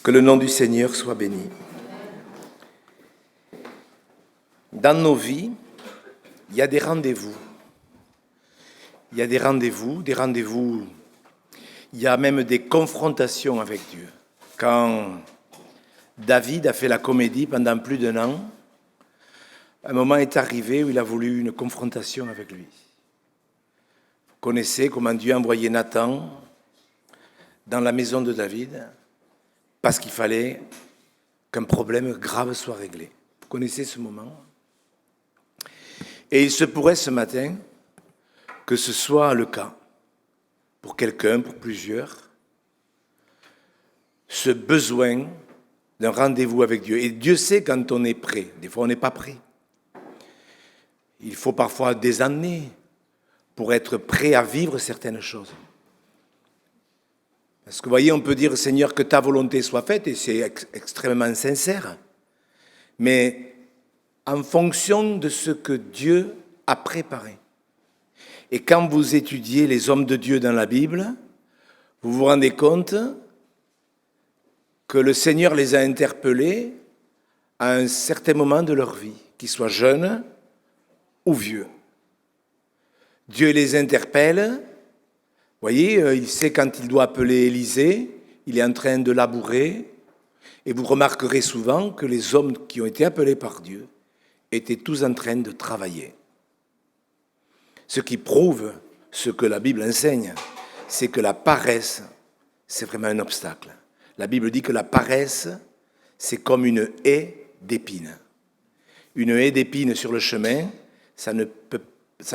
Que le nom du Seigneur soit béni. Dans nos vies, il y a des rendez-vous. Il y a des rendez-vous, il y a même des confrontations avec Dieu. Quand David a fait la comédie pendant plus d'1 an, un moment est arrivé où il a voulu une confrontation avec lui. Vous connaissez comment Dieu a envoyé Nathan dans la maison de David parce qu'il fallait qu'un problème grave soit réglé. Vous connaissez ce moment? Et il se pourrait ce matin que ce soit le cas pour quelqu'un, pour plusieurs, ce besoin d'un rendez-vous avec Dieu. Et Dieu sait quand on est prêt. Des fois, on n'est pas prêt. Il faut parfois des années pour être prêt à vivre certaines choses. Parce que, vous voyez, on peut dire, Seigneur, que ta volonté soit faite, et c'est extrêmement sincère. Mais en fonction de ce que Dieu a préparé. Et quand vous étudiez les hommes de Dieu dans la Bible, vous vous rendez compte que le Seigneur les a interpellés à un certain moment de leur vie, qu'ils soient jeunes ou vieux. Dieu les interpelle, vous voyez, il sait quand il doit appeler Élisée, il est en train de labourer, et vous remarquerez souvent que les hommes qui ont été appelés par Dieu étaient tous en train de travailler. Ce qui prouve ce que la Bible enseigne, c'est que la paresse, c'est vraiment un obstacle. La Bible dit que la paresse, c'est comme une haie d'épines. Une haie d'épines sur le chemin, ça ne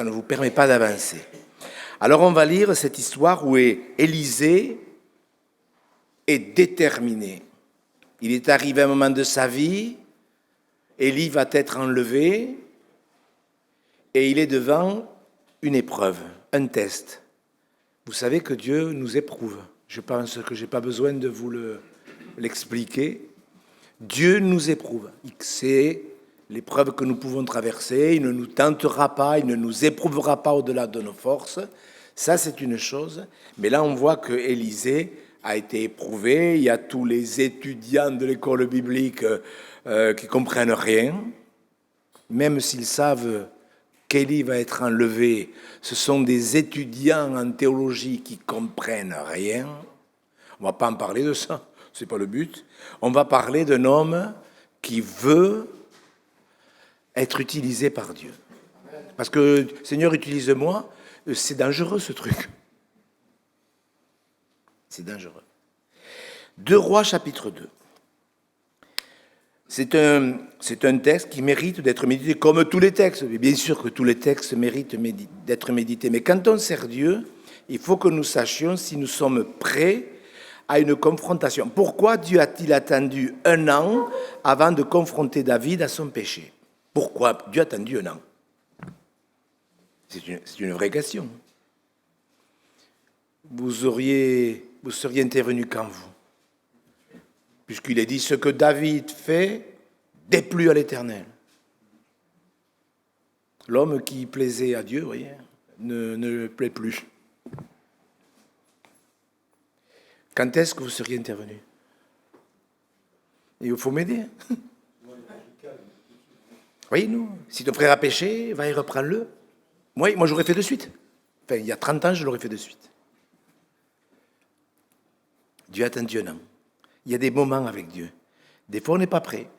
vous permet pas d'avancer. Alors on va lire cette histoire où Élisée est déterminé. Il est arrivé un moment de sa vie, Élie va être enlevé, et il est devant une épreuve, un test. Vous savez que Dieu nous éprouve. Je pense que je n'ai pas besoin de vous l'expliquer. Dieu nous éprouve. Il sait l'épreuve que nous pouvons traverser. Il ne nous tentera pas, il ne nous éprouvera pas au-delà de nos forces. Ça, c'est une chose. Mais là, on voit que Élisée a été éprouvé. Il y a tous les étudiants de l'école biblique qui comprennent rien. Même s'ils savent qu'Élie va être enlevé, ce sont des étudiants en théologie qui comprennent rien. On ne va pas en parler de ça, ce n'est pas le but. On va parler d'un homme qui veut être utilisé par Dieu. Parce que, Seigneur, utilise-moi, c'est dangereux ce truc. C'est dangereux. 2 Rois, chapitre 2. C'est un texte qui mérite d'être médité, comme tous les textes. Bien sûr que tous les textes méritent d'être médités. Mais quand on sert Dieu, il faut que nous sachions si nous sommes prêts à une confrontation. Pourquoi Dieu a-t-il attendu 1 an avant de confronter David à son péché? Pourquoi Dieu a attendu 1 an? C'est une vraie question. Vous seriez intervenu quand vous? Puisqu'il est dit, ce que David fait déplut à l'Éternel. L'homme qui plaisait à Dieu, vous voyez, ne plaît plus. Quand est-ce que vous seriez intervenu? Il faut m'aider. Oui, nous, si ton frère a péché, va y reprendre-le. Oui, moi j'aurais fait de suite. Enfin, il y a 30 ans, je l'aurais fait de suite. Dieu a attendu 1 an. Il y a des moments avec Dieu. Des fois, on n'est pas prêt.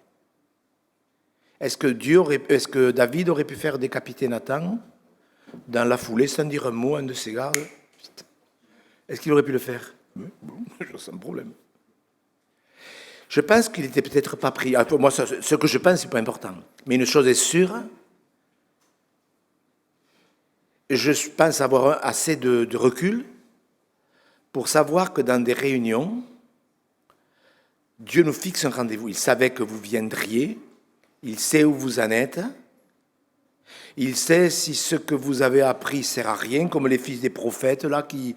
Est-ce que David aurait pu faire décapiter Nathan dans la foulée sans dire un mot, un de ses gardes? Est-ce qu'il aurait pu le faire? Bon, sans problème. Je pense qu'il n'était peut-être pas pris. Alors, moi, ce que je pense, c'est pas important. Mais une chose est sûre, je pense avoir assez de recul pour savoir que dans des réunions, Dieu nous fixe un rendez-vous. Il savait que vous viendriez. Il sait où vous en êtes. Il sait si ce que vous avez appris sert à rien, comme les fils des prophètes, là, qui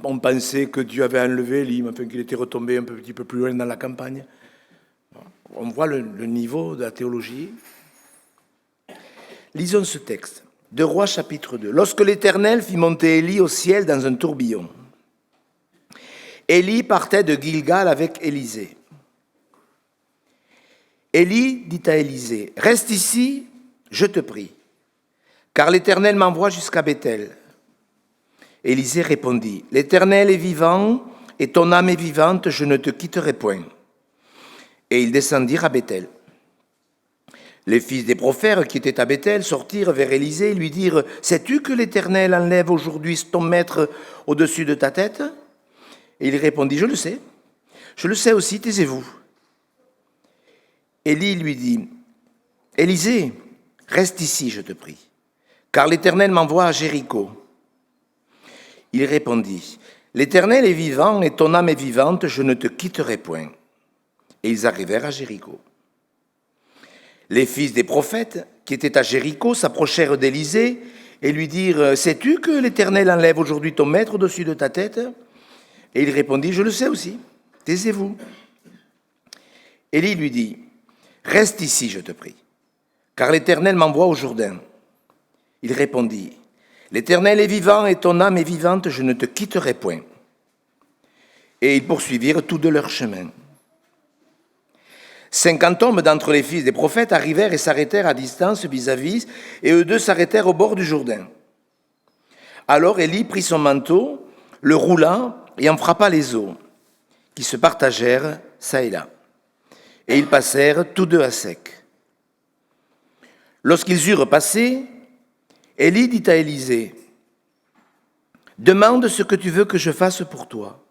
ont pensé que Dieu avait enlevé Élie, enfin qu'il était retombé un petit peu plus loin dans la campagne. On voit le niveau de la théologie. Lisons ce texte. 2 Rois, chapitre 2. Lorsque l'Éternel fit monter Élie au ciel dans un tourbillon, Élie partait de Gilgal avec Élisée. Élie dit à Élisée, « Reste ici, je te prie, car l'Éternel m'envoie jusqu'à Béthel. » Élisée répondit, « L'Éternel est vivant, et ton âme est vivante, je ne te quitterai point. » Et ils descendirent à Béthel. Les fils des prophètes qui étaient à Béthel sortirent vers Élisée et lui dirent, « Sais-tu que l'Éternel enlève aujourd'hui ton maître au-dessus de ta tête ?» Et il répondit, « Je le sais aussi, taisez-vous. » Élie lui dit, « Élisée, reste ici, je te prie, car l'Éternel m'envoie à Jéricho. » Il répondit, « L'Éternel est vivant et ton âme est vivante, je ne te quitterai point. » Et ils arrivèrent à Jéricho. Les fils des prophètes qui étaient à Jéricho s'approchèrent d'Élisée et lui dirent, « Sais-tu que l'Éternel enlève aujourd'hui ton maître au-dessus de ta tête ?» Et il répondit, « Je le sais aussi, taisez-vous. » Élie lui dit, « Reste ici, je te prie, car l'Éternel m'envoie au Jourdain. » Il répondit, « L'Éternel est vivant et ton âme est vivante, je ne te quitterai point. » Et ils poursuivirent tous de leur chemin. 50 hommes d'entre les fils des prophètes arrivèrent et s'arrêtèrent à distance vis-à-vis, et eux deux s'arrêtèrent au bord du Jourdain. Alors Élie prit son manteau, le roula et en frappa les eaux, qui se partagèrent çà et là. Et ils passèrent tous deux à sec. Lorsqu'ils eurent passé, Élie dit à Élisée, « Demande ce que tu veux que je fasse pour toi,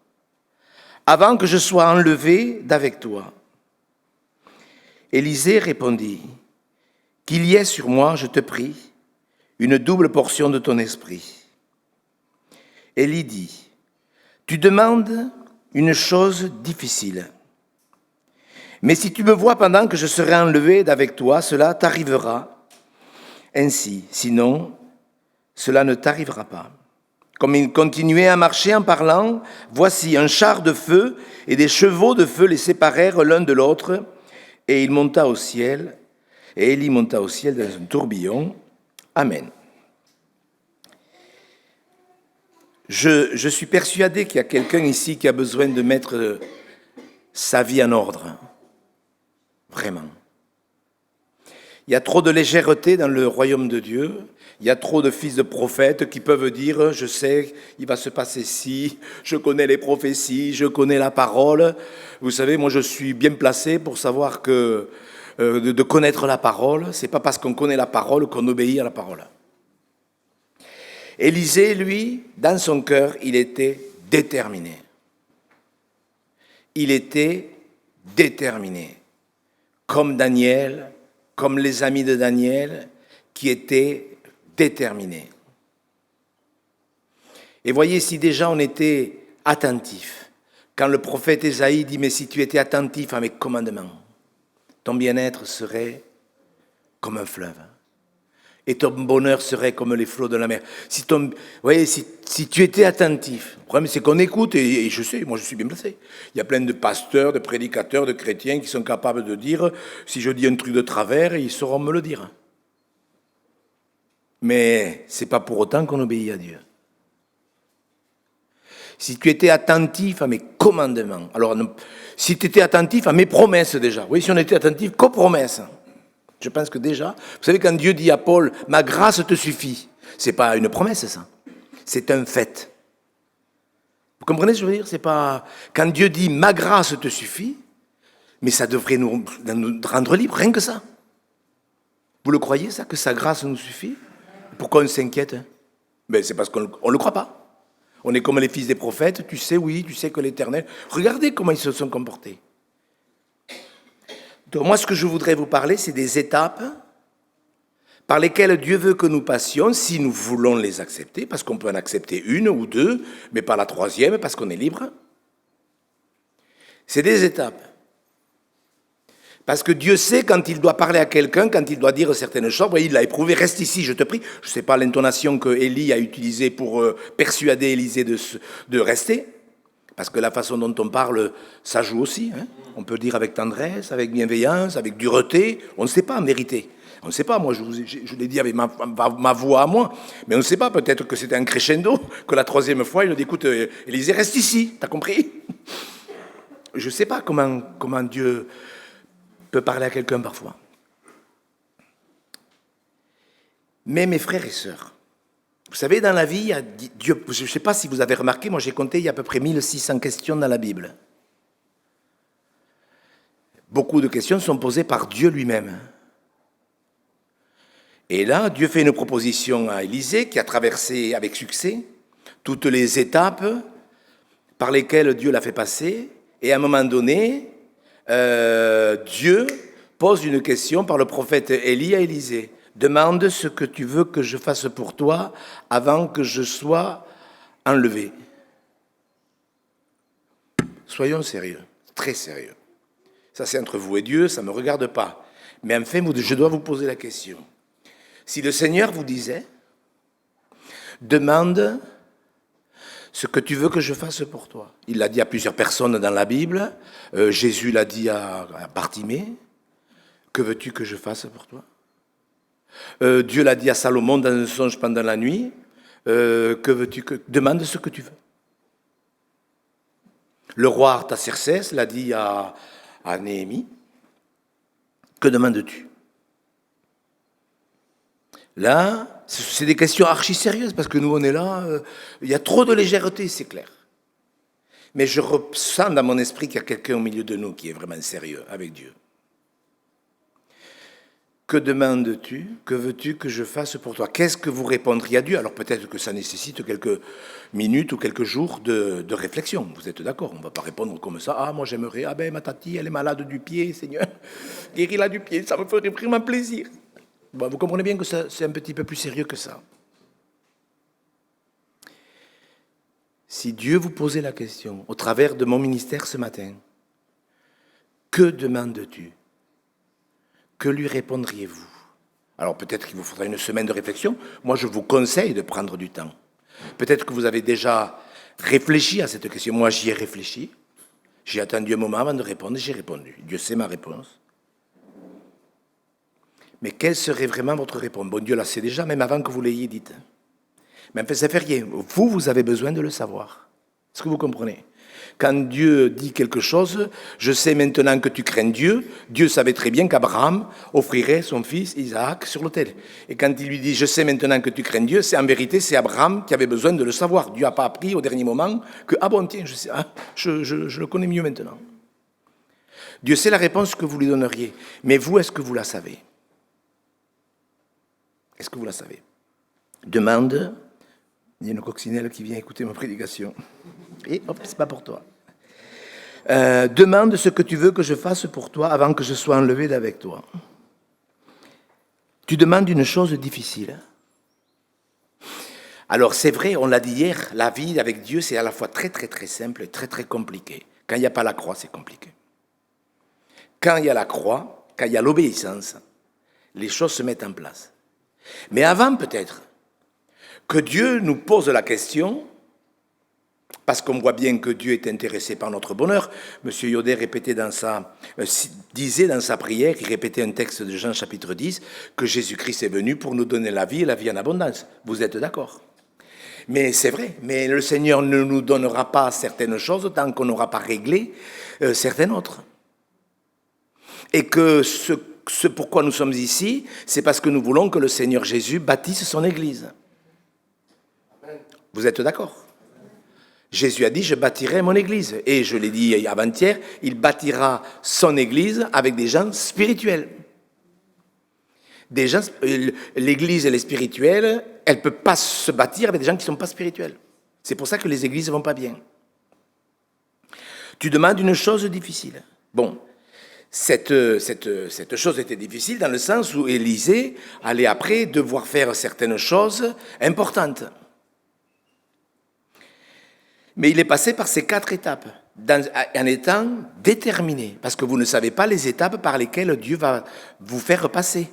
avant que je sois enlevé d'avec toi. » Élisée répondit, « Qu'il y ait sur moi, je te prie, une double portion de ton esprit. » Élie dit, « Tu demandes une chose difficile. Mais si tu me vois pendant que je serai enlevé d'avec toi, cela t'arrivera ainsi. Sinon, cela ne t'arrivera pas. » Comme il continuait à marcher en parlant, voici un char de feu et des chevaux de feu les séparèrent l'un de l'autre, et il monta au ciel, et Élie monta au ciel dans un tourbillon. Amen. Je suis persuadé qu'il y a quelqu'un ici qui a besoin de mettre sa vie en ordre. Vraiment. Il y a trop de légèreté dans le royaume de Dieu. Il y a trop de fils de prophètes qui peuvent dire « Je sais, il va se passer ci, je connais les prophéties, je connais la parole. » Vous savez, moi je suis bien placé pour savoir que de connaître la parole, ce n'est pas parce qu'on connaît la parole qu'on obéit à la parole. Élisée, lui, dans son cœur, il était déterminé. Il était déterminé. Comme Daniel, comme les amis de Daniel, qui étaient déterminés. Et voyez, si déjà on était attentif, quand le prophète Ésaïe dit « Mais si tu étais attentif à mes commandements, ton bien-être serait comme un fleuve, et ton bonheur serait comme les flots de la mer. » Voyez, si tu étais attentif, le problème c'est qu'on écoute, et je sais, moi je suis bien placé. Il y a plein de pasteurs, de prédicateurs, de chrétiens qui sont capables de dire, si je dis un truc de travers, ils sauront me le dire. Mais ce n'est pas pour autant qu'on obéit à Dieu. Si tu étais attentif à mes commandements, alors si tu étais attentif à mes promesses déjà, oui, si on était attentif qu'aux promesses, je pense que déjà, vous savez quand Dieu dit à Paul, « Ma grâce te suffit », ce n'est pas une promesse ça, c'est un fait. Vous comprenez ce que je veux dire? C'est pas quand Dieu dit « Ma grâce te suffit », mais ça devrait nous rendre libres, rien que ça. Vous le croyez ça, que sa grâce nous suffit? Pourquoi on s'inquiète? Ben, c'est parce qu'on ne le croit pas. On est comme les fils des prophètes, tu sais, oui, tu sais que l'Éternel... Regardez comment ils se sont comportés. Donc moi, ce que je voudrais vous parler, c'est des étapes par lesquelles Dieu veut que nous passions, si nous voulons les accepter, parce qu'on peut en accepter une ou deux, mais pas la troisième, parce qu'on est libre. C'est des étapes. Parce que Dieu sait quand il doit parler à quelqu'un, quand il doit dire certaines choses. Vous voyez, il l'a éprouvé, reste ici, je te prie. Je ne sais pas l'intonation que Élie a utilisée pour persuader Élisée de rester. Parce que la façon dont on parle, ça joue aussi. Hein. On peut dire avec tendresse, avec bienveillance, avec dureté. On ne sait pas en vérité. On ne sait pas, moi je l'ai dit avec ma voix à moi, mais on ne sait pas, peut-être que c'était un crescendo, que la troisième fois, il a dit, écoute, Élisée, reste ici, t'as compris? Je ne sais pas comment Dieu peut parler à quelqu'un parfois. Mais mes frères et sœurs, vous savez, dans la vie, il y a Dieu, je ne sais pas si vous avez remarqué, moi j'ai compté, il y a à peu près 1600 questions dans la Bible. Beaucoup de questions sont posées par Dieu lui-même. Et là, Dieu fait une proposition à Élisée qui a traversé avec succès toutes les étapes par lesquelles Dieu l'a fait passer. Et à un moment donné, Dieu pose une question par le prophète Élie à Élisée. Demande ce que tu veux que je fasse pour toi avant que je sois enlevé. Soyons sérieux, très sérieux. Ça, c'est entre vous et Dieu, ça ne me regarde pas. Mais enfin, je dois vous poser la question. Si le Seigneur vous disait, demande ce que tu veux que je fasse pour toi. Il l'a dit à plusieurs personnes dans la Bible. Jésus l'a dit à Bartimée. Que veux-tu que je fasse pour toi? Dieu l'a dit à Salomon dans un songe pendant la nuit. Que veux-tu que... Demande ce que tu veux. Le roi Artaxerxès l'a dit à Néhémie. Que demandes-tu? Là, c'est des questions archi sérieuses parce que nous, on est là, il y a trop de légèreté, c'est clair. Mais je ressens dans mon esprit qu'il y a quelqu'un au milieu de nous qui est vraiment sérieux avec Dieu. Que demandes-tu? Que veux-tu que je fasse pour toi? Qu'est-ce que vous répondriez à Dieu? Alors peut-être que ça nécessite quelques minutes ou quelques jours de réflexion. Vous êtes d'accord? On ne va pas répondre comme ça. Ah, moi j'aimerais, ah ben ma tati, elle est malade du pied, Seigneur. Guéris-la du pied, ça me ferait vraiment plaisir. Bon, vous comprenez bien que c'est un petit peu plus sérieux que ça. Si Dieu vous posait la question, au travers de mon ministère ce matin, que demandes-tu? Que lui répondriez-vous? Alors peut-être qu'il vous faudra une semaine de réflexion. Moi, je vous conseille de prendre du temps. Peut-être que vous avez déjà réfléchi à cette question. Moi, j'y ai réfléchi. J'ai attendu un moment avant de répondre et j'ai répondu. Dieu sait ma réponse. Mais quelle serait vraiment votre réponse? Bon, Dieu la sait déjà, même avant que vous l'ayez dite. Mais enfin, ça ne fait rien. Vous avez besoin de le savoir. Est-ce que vous comprenez? Quand Dieu dit quelque chose, je sais maintenant que tu crains Dieu. Dieu savait très bien qu'Abraham offrirait son fils Isaac sur l'autel. Et quand il lui dit, je sais maintenant que tu crains Dieu, c'est en vérité, c'est Abraham qui avait besoin de le savoir. Dieu n'a pas appris au dernier moment que, ah bon, tiens, je le connais mieux maintenant. Dieu sait la réponse que vous lui donneriez. Mais vous, est-ce que vous la savez? Est-ce que vous la savez? Demande, il y a une coccinelle qui vient écouter ma prédication. Et hop, c'est pas pour toi. Demande ce que tu veux que je fasse pour toi avant que je sois enlevé d'avec toi. Tu demandes une chose difficile. Alors c'est vrai, on l'a dit hier, la vie avec Dieu c'est à la fois très très très simple et très très compliqué. Quand il n'y a pas la croix, c'est compliqué. Quand il y a la croix, quand il y a l'obéissance, les choses se mettent en place. Mais avant peut-être que Dieu nous pose la question, parce qu'on voit bien que Dieu est intéressé par notre bonheur. Monsieur Yodet disait dans sa prière, il répétait un texte de Jean chapitre 10, que Jésus-Christ est venu pour nous donner la vie et la vie en abondance. Vous êtes d'accord? Mais c'est vrai, mais le Seigneur ne nous donnera pas certaines choses tant qu'on n'aura pas réglé certaines autres. Et que ce pourquoi nous sommes ici, c'est parce que nous voulons que le Seigneur Jésus bâtisse son Église. Vous êtes d'accord? Jésus a dit, je bâtirai mon Église. Et je l'ai dit avant-hier, il bâtira son Église avec des gens spirituels. L'Église, elle est spirituelle, elle ne peut pas se bâtir avec des gens qui ne sont pas spirituels. C'est pour ça que les églises ne vont pas bien. Tu demandes une chose difficile. Bon, cette chose était difficile dans le sens où Élisée allait après devoir faire certaines choses importantes. Mais il est passé par ces 4 étapes, en étant déterminé, parce que vous ne savez pas les étapes par lesquelles Dieu va vous faire passer.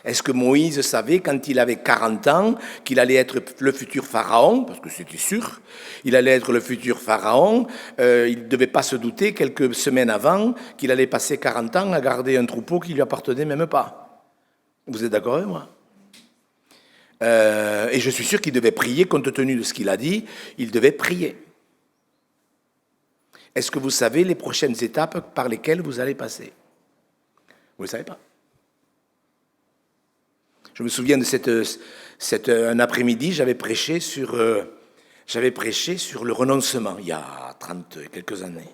Est-ce que Moïse savait, quand il avait 40 ans, qu'il allait être le futur pharaon? Parce que c'était sûr, il allait être le futur pharaon. Il ne devait pas se douter, quelques semaines avant, qu'il allait passer 40 ans à garder un troupeau qui ne lui appartenait même pas. Vous êtes d'accord avec moi? Et je suis sûr qu'il devait prier, compte tenu de ce qu'il a dit, il devait prier. Est-ce que vous savez les prochaines étapes par lesquelles vous allez passer? Vous ne le savez pas. Je me souviens de un après-midi, j'avais prêché sur le renoncement, il y a 30 et quelques années.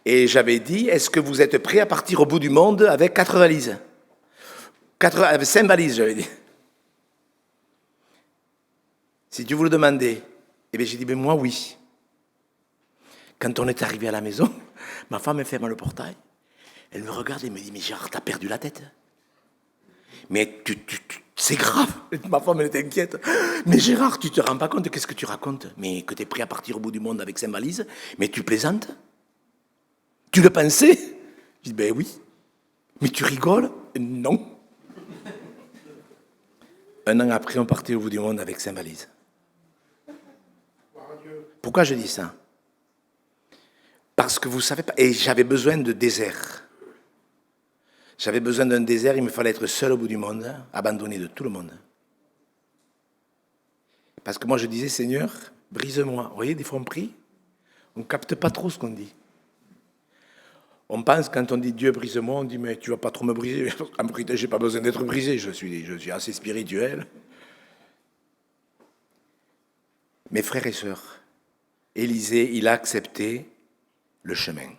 Et j'avais dit, est-ce que vous êtes prêts à partir au bout du monde avec 4 valises? 5 valises, j'avais dit. Si Dieu vous le demandait, eh bien j'ai dit, mais moi oui. Quand on est arrivé à la maison, ma femme ferme le portail. Elle me regarde et me dit, mais Gérard, t'as perdu la tête. Mais c'est grave. Ma femme, elle était inquiète. Mais Gérard, tu te rends pas compte, qu'est-ce que tu racontes? Mais que tu es prêt à partir au bout du monde avec 5 valises? Mais tu plaisantes? Tu le pensais? Je dis, ben oui. Mais tu rigoles? Non. Un an après, on partait au bout du monde avec 5 valises. Pourquoi je dis ça? Parce que vous savez pas, et j'avais besoin de désert. J'avais besoin d'un désert, il me fallait être seul au bout du monde, abandonné de tout le monde. Parce que moi je disais, Seigneur, brise-moi. Vous voyez, des fois on prie, on ne capte pas trop ce qu'on dit. On pense, quand on dit Dieu, brise-moi, on dit, mais tu ne vas pas trop me briser. En vérité, je n'ai pas besoin d'être brisé, je suis assez spirituel. Mes frères et sœurs, Élisée, il a accepté le chemin.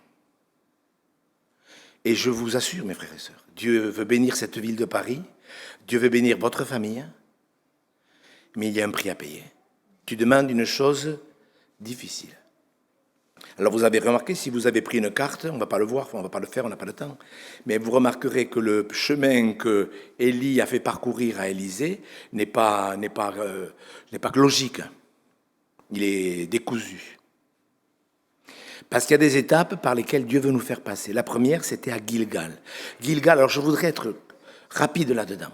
Et je vous assure, mes frères et sœurs, Dieu veut bénir cette ville de Paris, Dieu veut bénir votre famille, mais il y a un prix à payer. Tu demandes une chose difficile. Alors vous avez remarqué, si vous avez pris une carte, on ne va pas le voir, on ne va pas le faire, on n'a pas le temps, mais vous remarquerez que le chemin que Élie a fait parcourir à Élisée n'est pas logique. Il est décousu. Parce qu'il y a des étapes par lesquelles Dieu veut nous faire passer. La première, c'était à Gilgal. Gilgal, alors je voudrais être rapide là-dedans.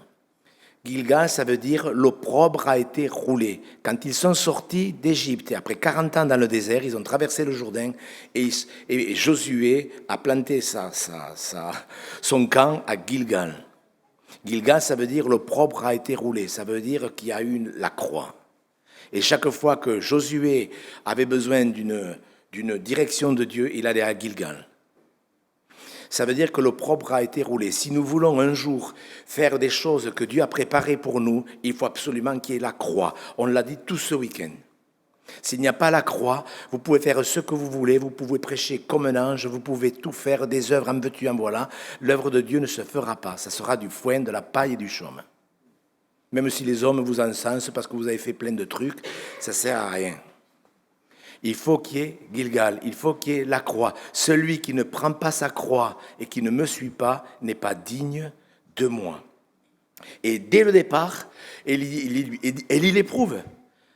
Gilgal, ça veut dire l'opprobre a été roulé. Quand ils sont sortis d'Égypte, et après 40 ans dans le désert, ils ont traversé le Jourdain, et Josué a planté son camp à Gilgal. Gilgal, ça veut dire l'opprobre a été roulé. Ça veut dire qu'il y a eu la croix. Et chaque fois que Josué avait besoin d'une direction de Dieu, il allait à Gilgal. Ça veut dire que l'opprobre a été roulé. Si nous voulons un jour faire des choses que Dieu a préparées pour nous, il faut absolument qu'il y ait la croix. On l'a dit tout ce week-end. S'il n'y a pas la croix, vous pouvez faire ce que vous voulez, vous pouvez prêcher comme un ange, vous pouvez tout faire, des œuvres en veux-tu, en voilà. L'œuvre de Dieu ne se fera pas. Ça sera du foin, de la paille et du chaume. Même si les hommes vous encensent parce que vous avez fait plein de trucs, ça ne sert à rien. Il faut qu'il y ait Gilgal, il faut qu'il y ait la croix. Celui qui ne prend pas sa croix et qui ne me suit pas n'est pas digne de moi. Et dès le départ, Élie l'éprouve.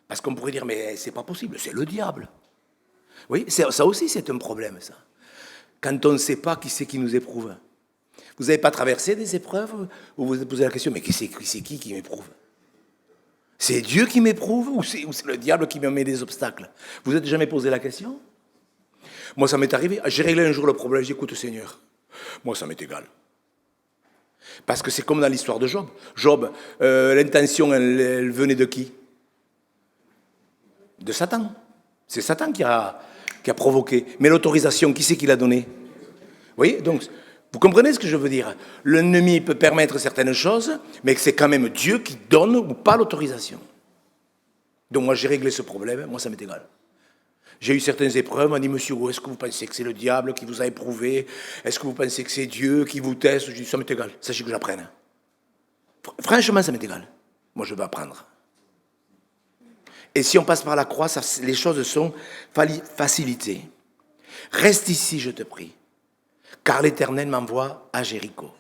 Parce qu'on pourrait dire, mais c'est pas possible, c'est le diable. Oui, ça aussi c'est un problème, ça. Quand on ne sait pas qui c'est qui nous éprouve. Vous n'avez pas traversé des épreuves où vous vous posez la question, mais c'est qui m'éprouve? C'est Dieu qui m'éprouve ou c'est le diable qui me met des obstacles? Vous n'êtes jamais posé la question? Moi, ça m'est arrivé. J'ai réglé un jour le problème. J'ai dit, écoute, Seigneur, moi, ça m'est égal. Parce que c'est comme dans l'histoire de Job. Job, l'intention, elle venait de qui? De Satan. C'est Satan qui a provoqué. Mais l'autorisation, qui c'est qui l'a donnée? Vous voyez, donc... Vous comprenez ce que je veux dire? L'ennemi peut permettre certaines choses, mais c'est quand même Dieu qui donne ou pas l'autorisation. Donc moi, j'ai réglé ce problème, moi, ça m'est égal. J'ai eu certaines épreuves, on m'a dit, monsieur, est-ce que vous pensez que c'est le diable qui vous a éprouvé? Est-ce que vous pensez que c'est Dieu qui vous teste? Je dis, ça m'est égal, sachez que j'apprenne. Franchement, ça m'est égal. Moi, je veux apprendre. Et si on passe par la croix, les choses sont facilitées. Reste ici, je te prie. Car l'Éternel m'envoie à Jéricho. Vous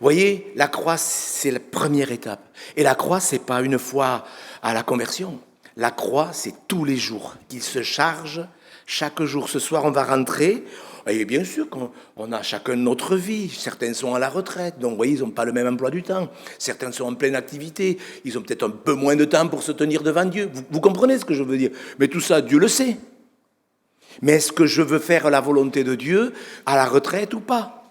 voyez, la croix, c'est la première étape. Et la croix, ce n'est pas une fois à la conversion. La croix, c'est tous les jours qu'il se charge. Chaque jour, ce soir, on va rentrer. Et bien sûr qu'on a chacun notre vie. Certains sont à la retraite, donc vous voyez, ils n'ont pas le même emploi du temps. Certains sont en pleine activité. Ils ont peut-être un peu moins de temps pour se tenir devant Dieu. Vous comprenez ce que je veux dire? Mais tout ça, Dieu le sait. Mais est-ce que je veux faire la volonté de Dieu à la retraite ou pas?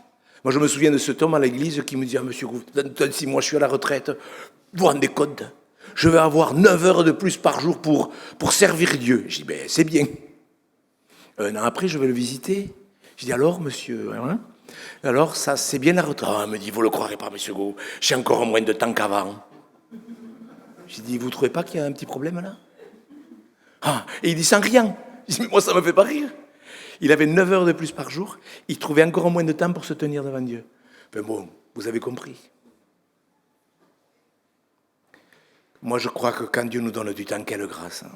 Moi, je me souviens de cet homme à l'église qui me dit, ah, monsieur Gouv, dans 6 mois, je suis à la retraite. Vous vous rendez compte? Je vais avoir 9 heures de plus par jour pour servir Dieu. Je dis, ben, c'est bien. Un an après, je vais le visiter. Je dis, alors, monsieur, hein? Alors, ça, c'est bien la retraite. Ah, il me dit, vous ne le croirez pas, monsieur Gouv, j'ai encore moins de temps qu'avant. J'ai dit, vous ne trouvez pas qu'il y a un petit problème là? Ah, et il dit sans rien. Je dis, mais moi, ça ne me fait pas rire. Il avait 9 heures de plus par jour. Il trouvait encore moins de temps pour se tenir devant Dieu. Mais bon, vous avez compris. Moi, je crois que quand Dieu nous donne du temps, quelle grâce. Hein.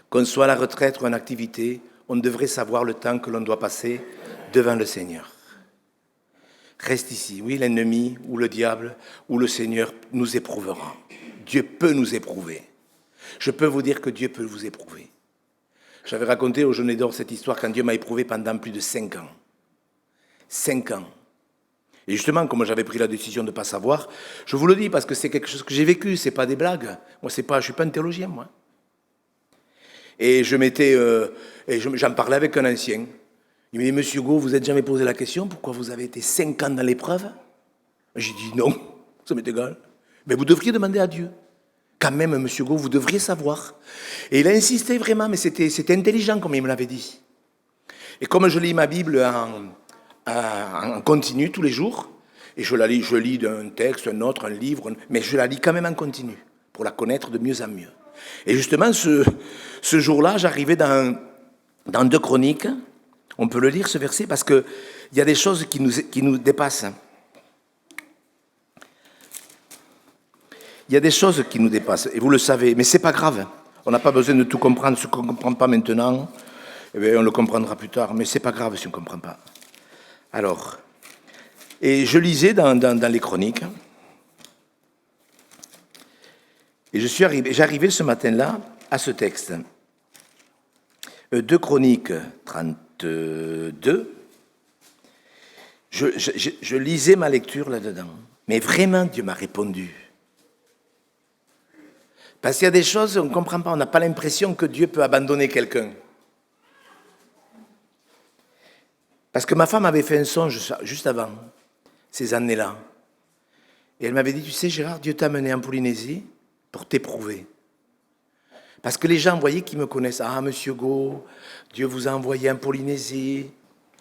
Qu'on soit à la retraite ou en activité, on devrait savoir le temps que l'on doit passer devant le Seigneur. Reste ici. Oui, l'ennemi ou le diable ou le Seigneur nous éprouvera. Dieu peut nous éprouver. Je peux vous dire que Dieu peut vous éprouver. J'avais raconté au Jeûne d'Or cette histoire quand Dieu m'a éprouvé pendant plus de 5 ans. 5 ans. Et justement, comme j'avais pris la décision de ne pas savoir, je vous le dis parce que c'est quelque chose que j'ai vécu, ce n'est pas des blagues. Moi, je ne suis pas un théologien, moi. Et j'en parlais avec un ancien. Il me dit, monsieur Gouv, vous n'êtes jamais posé la question pourquoi vous avez été 5 ans dans l'épreuve? J'ai dit non, ça m'est égal. Mais vous devriez demander à Dieu. Quand même, monsieur Gouv, vous devriez savoir. Et il a insisté vraiment, mais c'était intelligent comme il me l'avait dit. Et comme je lis ma Bible en continu tous les jours, et je lis d'un texte, un autre, un livre, mais je la lis quand même en continu, pour la connaître de mieux en mieux. Et justement, ce jour-là, j'arrivais dans 2 Chroniques. On peut le lire, ce verset, parce qu'il y a des choses qui nous dépassent. Il y a des choses qui nous dépassent, et vous le savez, mais ce n'est pas grave. On n'a pas besoin de tout comprendre. Ce qu'on ne comprend pas maintenant, eh bien, on le comprendra plus tard, mais ce n'est pas grave si on ne comprend pas. Alors, et je lisais dans les Chroniques, et j'arrivais ce matin-là à ce texte. 2 Chroniques 32. Je lisais ma lecture là-dedans. Mais vraiment, Dieu m'a répondu. Parce qu'il y a des choses, on ne comprend pas, on n'a pas l'impression que Dieu peut abandonner quelqu'un. Parce que ma femme avait fait un songe juste avant, ces années-là. Et elle m'avait dit, tu sais Gérard, Dieu t'a amené en Polynésie pour t'éprouver. Parce que les gens voyaient qui me connaissent. Ah, monsieur Gouv, Dieu vous a envoyé en Polynésie.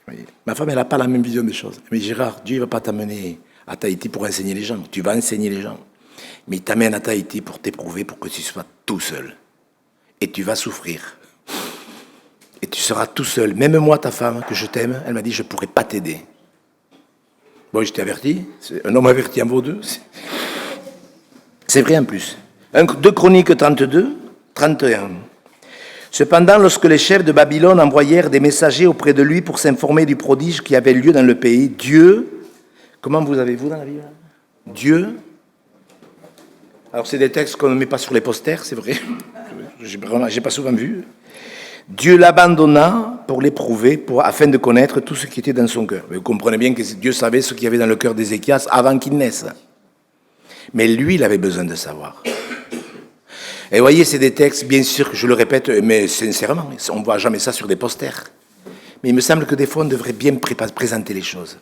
Oui. Ma femme, elle n'a pas la même vision des choses. Mais Gérard, Dieu ne va pas t'amener à Tahiti pour enseigner les gens. Tu vas enseigner les gens. Mais il t'amène à Tahiti pour t'éprouver, pour que tu sois tout seul. Et tu vas souffrir. Et tu seras tout seul. Même moi, ta femme, que je t'aime, elle m'a dit, je ne pourrai pas t'aider. Bon, je t'ai averti. Un homme averti en vaut 2. C'est vrai en plus. 2 Chroniques 32, 31. Cependant, lorsque les chefs de Babylone envoyèrent des messagers auprès de lui pour s'informer du prodige qui avait lieu dans le pays, Dieu, comment vous avez-vous dans la Bible? Dieu, alors c'est des textes qu'on ne met pas sur les posters, c'est vrai, j'ai pas souvent vu. Dieu l'abandonna pour l'éprouver, afin de connaître tout ce qui était dans son cœur. Vous comprenez bien que Dieu savait ce qu'il y avait dans le cœur d'Ézéchias avant qu'il naisse. Mais lui, il avait besoin de savoir. Et voyez, c'est des textes, bien sûr, je le répète, mais sincèrement, on ne voit jamais ça sur des posters. Mais il me semble que des fois, on devrait bien présenter les choses.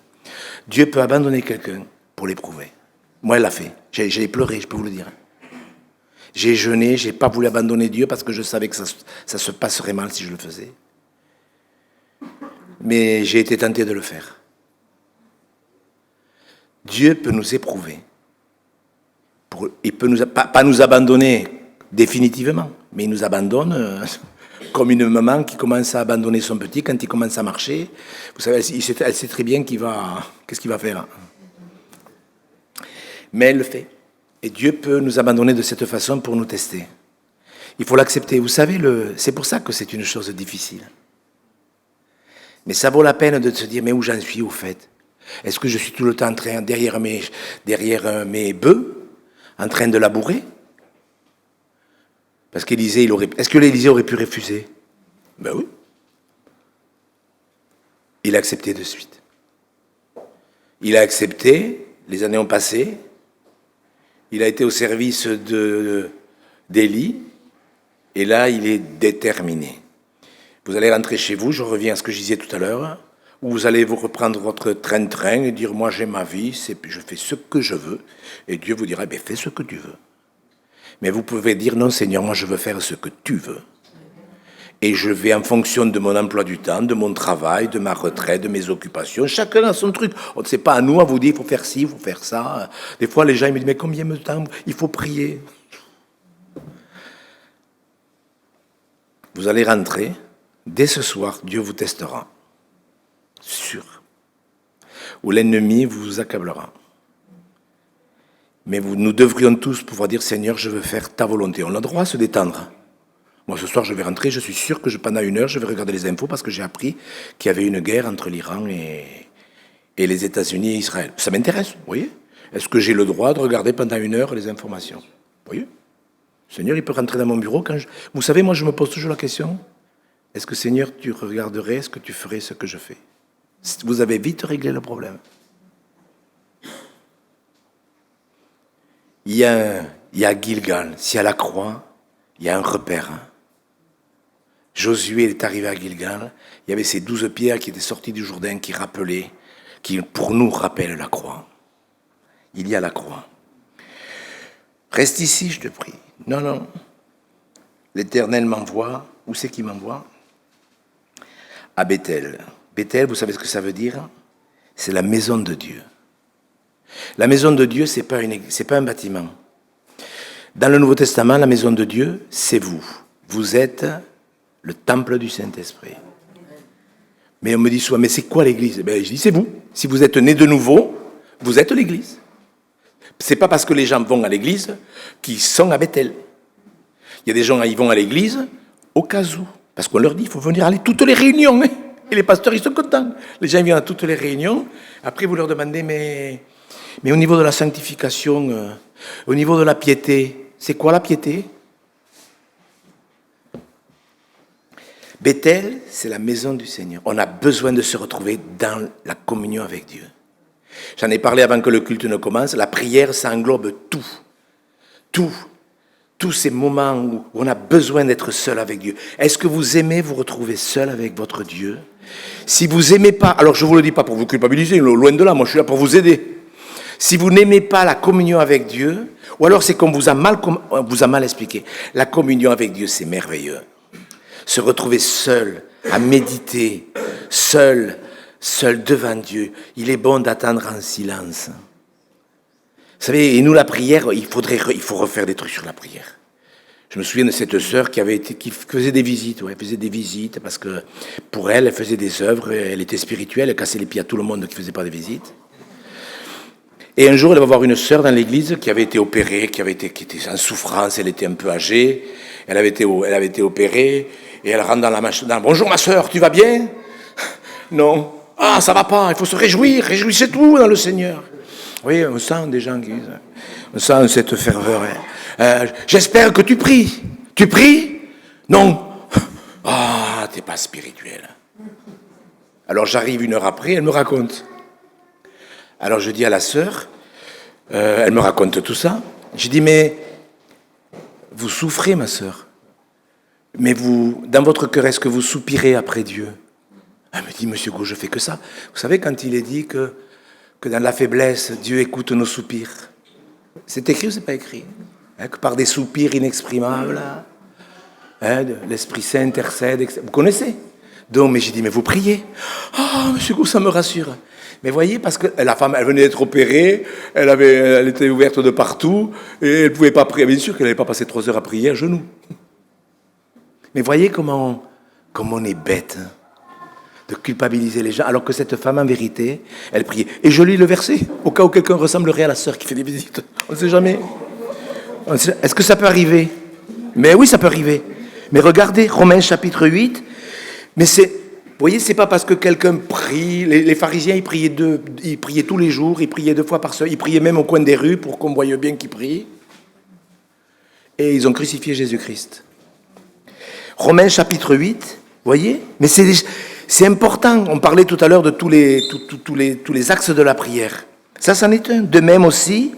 Dieu peut abandonner quelqu'un pour l'éprouver. Moi, elle l'a fait. J'ai pleuré, je peux vous le dire. J'ai jeûné, je n'ai pas voulu abandonner Dieu parce que je savais que ça se passerait mal si je le faisais. Mais j'ai été tenté de le faire. Dieu peut nous éprouver. Il peut pas nous abandonner définitivement, mais il nous abandonne comme une maman qui commence à abandonner son petit quand il commence à marcher. Vous savez, elle sait très bien qu'est-ce qu'il va faire. Mais elle le fait. Et Dieu peut nous abandonner de cette façon pour nous tester. Il faut l'accepter. Vous savez, c'est pour ça que c'est une chose difficile. Mais ça vaut la peine de se dire, mais où j'en suis au fait? Est-ce que je suis tout le temps derrière mes bœufs, en train de labourer? Parce qu'Élisée, est-ce que l'Élysée aurait pu refuser? Ben oui. Il a accepté de suite. Il a accepté, les années ont passé, il a été au service d'Élie, et là, il est déterminé. Vous allez rentrer chez vous, je reviens à ce que je disais tout à l'heure, où vous allez vous reprendre votre train-train et dire, moi j'ai ma vie, je fais ce que je veux, et Dieu vous dira, fais ce que tu veux. Mais vous pouvez dire, non Seigneur, moi je veux faire ce que tu veux. Et je vais en fonction de mon emploi du temps, de mon travail, de ma retraite, de mes occupations. Chacun a son truc. C'est pas à nous à vous dire, il faut faire ci, il faut faire ça. Des fois, les gens ils me disent, mais combien de temps il faut prier? Vous allez rentrer. Dès ce soir, Dieu vous testera. Sûr. Ou l'ennemi vous accablera. Mais nous devrions tous pouvoir dire, Seigneur, je veux faire ta volonté. On a le droit à se détendre. Moi, ce soir, je vais rentrer, je suis sûr que pendant 1 heure, je vais regarder les infos parce que j'ai appris qu'il y avait une guerre entre l'Iran et les États-Unis et Israël. Ça m'intéresse, vous voyez? Est-ce que j'ai le droit de regarder pendant 1 heure les informations? Vous voyez? Seigneur, il peut rentrer dans mon bureau quand je... Vous savez, moi, je me pose toujours la question, est-ce que, Seigneur, tu regarderais, est-ce que tu ferais ce que je fais? Vous avez vite réglé le problème. Il y a Gilgal, si à la croix, il y a un repère. Josué est arrivé à Gilgal, il y avait ces 12 pierres qui étaient sorties du Jourdain qui rappelaient, qui pour nous rappellent la croix. Il y a la croix. Reste ici, je te prie. Non, non. L'Éternel m'envoie. Où c'est qu'il m'envoie? À Bethel. Bethel, vous savez ce que ça veut dire? C'est la maison de Dieu. La maison de Dieu, c'est pas un bâtiment. Dans le Nouveau Testament, la maison de Dieu, c'est vous. Vous êtes le temple du Saint-Esprit. Mais on me dit souvent, mais c'est quoi l'Église? Je dis, c'est vous. Si vous êtes né de nouveau, vous êtes l'Église. C'est pas parce que les gens vont à l'Église qu'ils sont à Bethel. Il y a des gens qui vont à l'Église au cas où. Parce qu'on leur dit, il faut venir aller toutes les réunions. Et les pasteurs, ils sont contents. Les gens viennent à toutes les réunions. Après, vous leur demandez, mais au niveau de la sanctification, au niveau de la piété, c'est quoi la piété? Bethel, c'est la maison du Seigneur. On a besoin de se retrouver dans la communion avec Dieu. J'en ai parlé avant que le culte ne commence. La prière, ça englobe tout. Tout. Tous ces moments où on a besoin d'être seul avec Dieu. Est-ce que vous aimez vous retrouver seul avec votre Dieu? Si vous n'aimez pas, alors je ne vous le dis pas pour vous culpabiliser, loin de là, moi je suis là pour vous aider. Si vous n'aimez pas la communion avec Dieu, ou alors c'est qu'on vous a mal expliqué. La communion avec Dieu, c'est merveilleux. Se retrouver seul, à méditer, seul devant Dieu. Il est bon d'attendre en silence. Vous savez, et nous, la prière, il faut refaire des trucs sur la prière. Je me souviens de cette sœur qui faisait des visites. Ouais, elle faisait des visites parce que pour elle faisait des œuvres, elle était spirituelle, elle cassait les pieds à tout le monde qui ne faisait pas des visites. Et un jour, elle va voir une sœur dans l'église qui avait été opérée, qui était en souffrance, elle était un peu âgée, elle avait été opérée, et elle rentre dans la machine. Bonjour ma sœur, tu vas bien? Non. Ah, ça va pas, il faut se réjouir, réjouissez-vous dans le Seigneur. Oui, on sent des gens qui... On sent cette ferveur. J'espère que tu pries. Tu pries? Non. Ah, t'es pas spirituel. Alors j'arrive 1 heure après, elle me raconte. Alors je dis à la sœur, elle me raconte tout ça. Je dis, mais vous souffrez, ma sœur. Mais vous, dans votre cœur, est-ce que vous soupirez après Dieu? Elle me dit, Monsieur Gou, je fais que ça. Vous savez, quand il est dit que dans la faiblesse, Dieu écoute nos soupirs. C'est écrit ou c'est pas écrit? Que par des soupirs inexprimables, l'Esprit Saint intercède. Vous connaissez? Donc, mais j'ai dit, mais vous priez. Ah, Monsieur Gou, ça me rassure. Mais voyez, parce que la femme, elle venait d'être opérée, elle était ouverte de partout, et elle ne pouvait pas prier. Bien sûr qu'elle n'allait pas passer 3 heures à prier à genoux. Mais voyez comment on est bête de culpabiliser les gens, alors que cette femme, en vérité, elle priait. Et je lis le verset, au cas où quelqu'un ressemblerait à la sœur qui fait des visites. On ne sait jamais. Est-ce que ça peut arriver? Mais oui, ça peut arriver. Mais regardez, Romains chapitre 8, mais c'est... Vous voyez, c'est pas parce que quelqu'un prie. Les pharisiens, ils priaient tous les jours, ils priaient 2 fois par semaine, ils priaient même au coin des rues pour qu'on voie bien qu'ils prient. Et ils ont crucifié Jésus-Christ. Romains chapitre 8, vous voyez? Mais c'est important. On parlait tout à l'heure de tous les axes de la prière. Ça, c'en est un. De même aussi,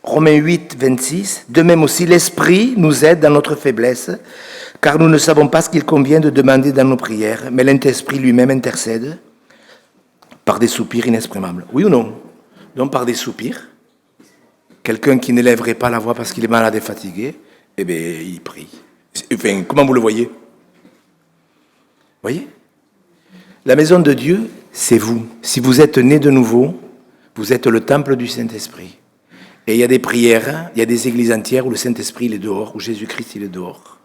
Romains 8, 26, de même aussi, l'Esprit nous aide dans notre faiblesse, car nous ne savons pas ce qu'il convient de demander dans nos prières, mais l'Esprit lui-même intercède Par des soupirs inexprimables. Oui ou non? Donc par des soupirs, quelqu'un qui n'élèverait pas la voix parce qu'il est malade et fatigué, eh bien, il prie. Enfin, comment vous le voyez? Voyez? La maison de Dieu, c'est vous. Si vous êtes né de nouveau, vous êtes le temple du Saint-Esprit. Et il y a des prières, il y a des églises entières où le Saint-Esprit il est dehors, où Jésus-Christ il est dehors.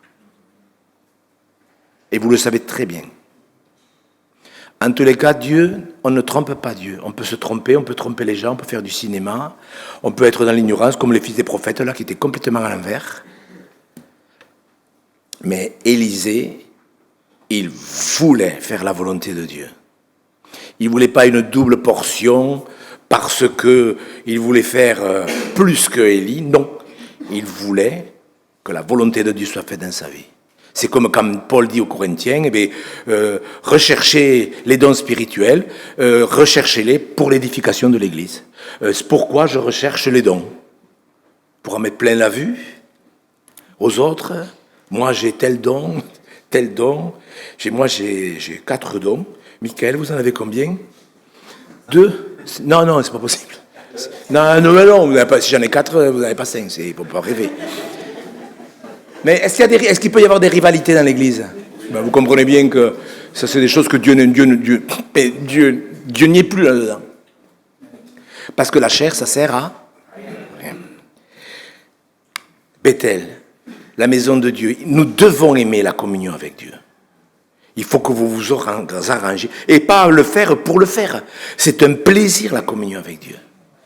Et vous le savez très bien. En tous les cas, Dieu, on ne trompe pas Dieu. On peut se tromper, on peut tromper les gens, on peut faire du cinéma, on peut être dans l'ignorance, comme les fils des prophètes, là, qui étaient complètement à l'envers. Mais Élisée, il voulait faire la volonté de Dieu. Il ne voulait pas une double portion parce qu'il voulait faire plus que Élie. Non, il voulait que la volonté de Dieu soit faite dans sa vie. C'est comme quand Paul dit aux Corinthiens, eh bien, recherchez les dons spirituels, recherchez-les pour l'édification de l'Église. C'est pourquoi je recherche les dons. Pour en mettre plein la vue aux autres. Moi, j'ai tel don. Moi, j'ai 4 dons. Michael, vous en avez combien? 2? Non, c'est pas possible. Non, vous n'avez pas, si j'en ai 4, vous n'avez pas 5. Il ne faut pas rêver. Mais est-ce qu'il peut y avoir des rivalités dans l'Église? Ben, vous comprenez bien que ça, c'est des choses que Dieu n'y est plus là-dedans. Parce que la chair, ça sert à rien. Bethel, la maison de Dieu, nous devons aimer la communion avec Dieu. Il faut que vous vous arrangez. Et pas le faire pour le faire. C'est un plaisir, la communion avec Dieu.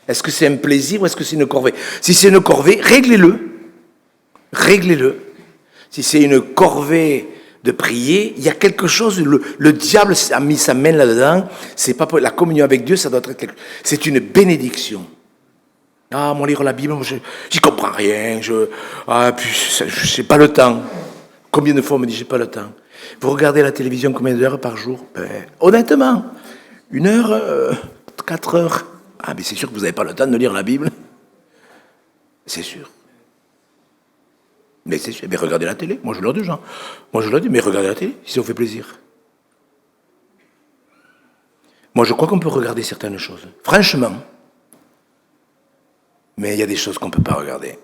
Est-ce que c'est un plaisir ou est-ce que c'est une corvée? Si c'est une corvée, réglez-le. Réglez-le. Si c'est une corvée de prier, il y a quelque chose, le diable a mis sa main là-dedans, c'est pas pour, la communion avec Dieu, ça doit être c'est une bénédiction. Ah, moi lire la Bible, j'y comprends rien, j'ai pas le temps. Combien de fois on me dit j'ai pas le temps? Vous regardez la télévision combien d'heures par jour? Honnêtement, 1 heure, 4 heures. Ah, mais c'est sûr que vous n'avez pas le temps de lire la Bible. C'est sûr. Mais c'est sûr, mais regardez la télé. Moi, je leur dis, gens. Moi, je leur dis, mais regardez la télé, si ça vous fait plaisir. Moi, je crois qu'on peut regarder certaines choses. Franchement. Mais il y a des choses qu'on ne peut pas regarder.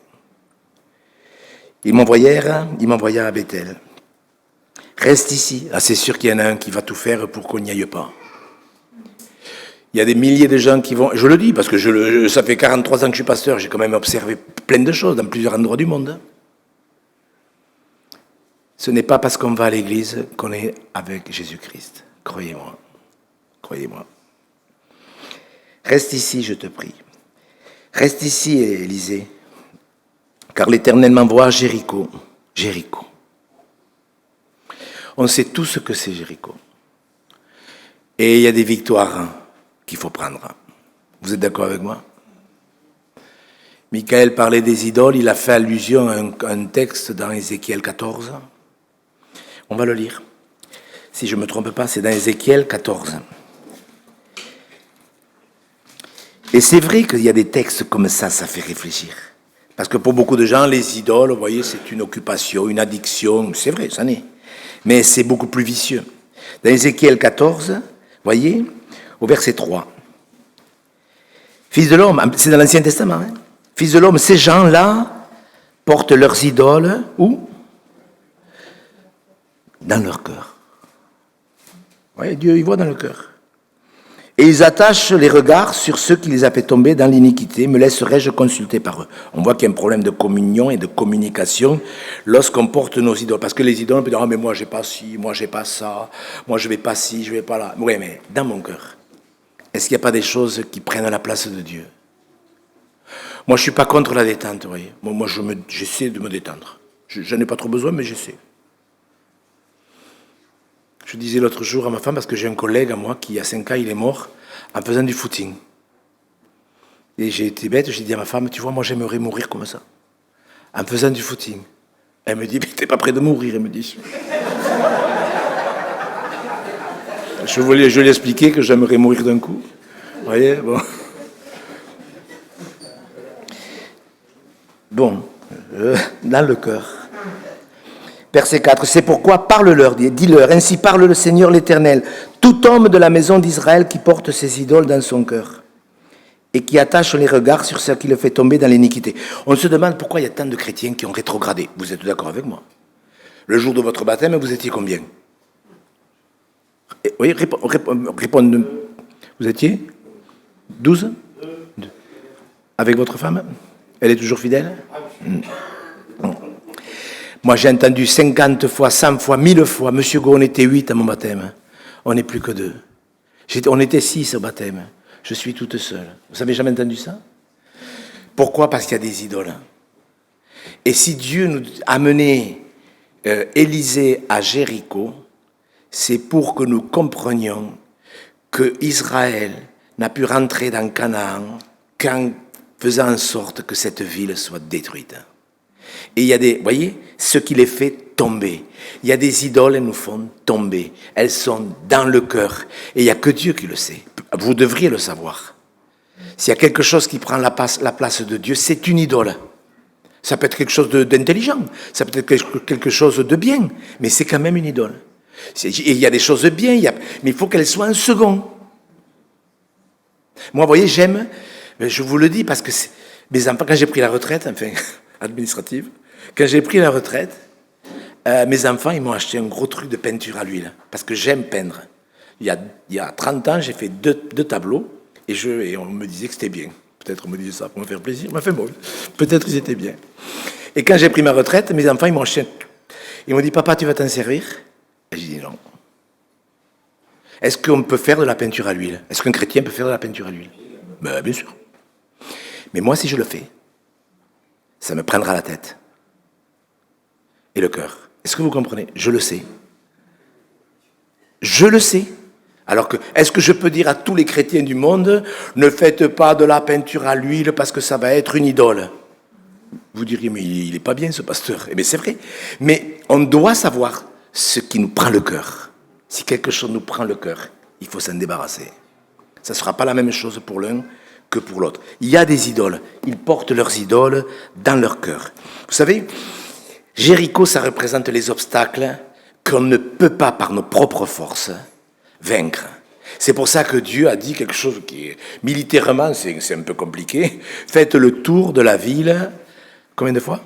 Il m'envoyait à Bethel. Reste ici. Ah, c'est sûr qu'il y en a un qui va tout faire pour qu'on n'y aille pas. Il y a des milliers de gens qui vont... Je le dis parce que ça fait 43 ans que je suis pasteur. J'ai quand même observé plein de choses dans plusieurs endroits du monde. Ce n'est pas parce qu'on va à l'église qu'on est avec Jésus-Christ. Croyez-moi. Croyez-moi. Reste ici, je te prie. Reste ici, Élisée. Car l'Éternel m'envoie à Jéricho. Jéricho. On sait tous ce que c'est Jéricho. Et il y a des victoires qu'il faut prendre. Vous êtes d'accord avec moi? Michael parlait des idoles, il a fait allusion à un texte dans Ézéchiel 14. On va le lire. Si je ne me trompe pas, c'est dans Ézéchiel 14. Et c'est vrai qu'il y a des textes comme ça fait réfléchir. Parce que pour beaucoup de gens, les idoles, vous voyez, c'est une occupation, une addiction. C'est vrai, ça n'est. Mais c'est beaucoup plus vicieux. Dans Ézéchiel 14, voyez, au verset 3. Fils de l'homme, c'est dans l'Ancien Testament, hein. Fils de l'homme, ces gens-là portent leurs idoles, où? Dans leur cœur. Vous voyez, Dieu, il voit dans le cœur. Et ils attachent les regards sur ceux qui les a fait tomber dans l'iniquité. Me laisserai-je consulter par eux? On voit qu'il y a un problème de communion et de communication lorsqu'on porte nos idoles. Parce que les idoles, on peut dire, ah, mais moi, j'ai pas ci, moi, j'ai pas ça, moi, je vais pas ci, je vais pas là. Oui, mais dans mon cœur, est-ce qu'il n'y a pas des choses qui prennent la place de Dieu? Moi, je ne suis pas contre la détente, vous voyez. Moi, j'essaie de me détendre. Je n'en ai pas trop besoin, mais j'essaie. Je disais l'autre jour à ma femme, parce que j'ai un collègue à moi qui, il y a 5 ans, il est mort en faisant du footing. Et j'ai été bête, j'ai dit à ma femme, tu vois, moi j'aimerais mourir comme ça, en faisant du footing. Elle me dit, mais t'es pas près de mourir, elle me dit. Je lui ai expliqué que j'aimerais mourir d'un coup. Vous voyez, bon. Bon, dans le cœur. Verset 4, c'est pourquoi parle-leur, dis-leur, ainsi parle le Seigneur l'Éternel, tout homme de la maison d'Israël qui porte ses idoles dans son cœur et qui attache les regards sur ce qui le fait tomber dans l'iniquité. On se demande pourquoi il y a tant de chrétiens qui ont rétrogradé. Vous êtes d'accord avec moi? Le jour de votre baptême, vous étiez combien? Oui, répondez. Vous étiez 12? Avec votre femme? Elle est toujours fidèle? Moi, j'ai entendu 50 fois, 100 fois, 1000 fois. Monsieur Go, on était 8 à mon baptême. On n'est plus que 2. On était 6 au baptême. Je suis toute seule. Vous avez jamais entendu ça? Pourquoi? Parce qu'il y a des idoles. Et si Dieu nous a mené Élisée à Jéricho, c'est pour que nous comprenions que Israël n'a pu rentrer dans Canaan qu'en faisant en sorte que cette ville soit détruite. Et il y a des, voyez, ce qui les fait tomber. Il y a des idoles, elles nous font tomber. Elles sont dans le cœur. Et il n'y a que Dieu qui le sait. Vous devriez le savoir. S'il y a quelque chose qui prend la place de Dieu, c'est une idole. Ça peut être quelque chose d'intelligent. Ça peut être quelque chose de bien. Mais c'est quand même une idole. Et il y a des choses bien, mais il faut qu'elles soient en second. Moi, vous voyez, j'aime, je vous le dis, parce que mes enfants, quand j'ai pris la retraite, enfin, administrative, quand j'ai pris la retraite, mes enfants, ils m'ont acheté un gros truc de peinture à l'huile, parce que j'aime peindre. Il y a 30 ans, j'ai fait deux tableaux, et on me disait que c'était bien. Peut-être on me disait ça pour me faire plaisir, mais fait bon, peut-être ils étaient bien. Et quand j'ai pris ma retraite, mes enfants, ils m'ont acheté, ils m'ont dit, papa, tu vas t'en servir? Et j'ai dit non. Est-ce qu'on peut faire de la peinture à l'huile? Est-ce qu'un chrétien peut faire de la peinture à l'huile? Ben, bien sûr. Mais moi, si je le fais, ça me prendra la tête. Et le cœur. Est-ce que vous comprenez? Je le sais. Je le sais. Alors que, est-ce que je peux dire à tous les chrétiens du monde, ne faites pas de la peinture à l'huile parce que ça va être une idole? Vous diriez, mais il n'est pas bien ce pasteur. Eh bien, c'est vrai. Mais on doit savoir ce qui nous prend le cœur. Si quelque chose nous prend le cœur, il faut s'en débarrasser. Ça ne sera pas la même chose pour l'un que pour l'autre. Il y a des idoles. Ils portent leurs idoles dans leur cœur. Vous savez, Jéricho, ça représente les obstacles qu'on ne peut pas, par nos propres forces, vaincre. C'est pour ça que Dieu a dit quelque chose qui est, militairement, c'est un peu compliqué. Faites le tour de la ville, combien de fois?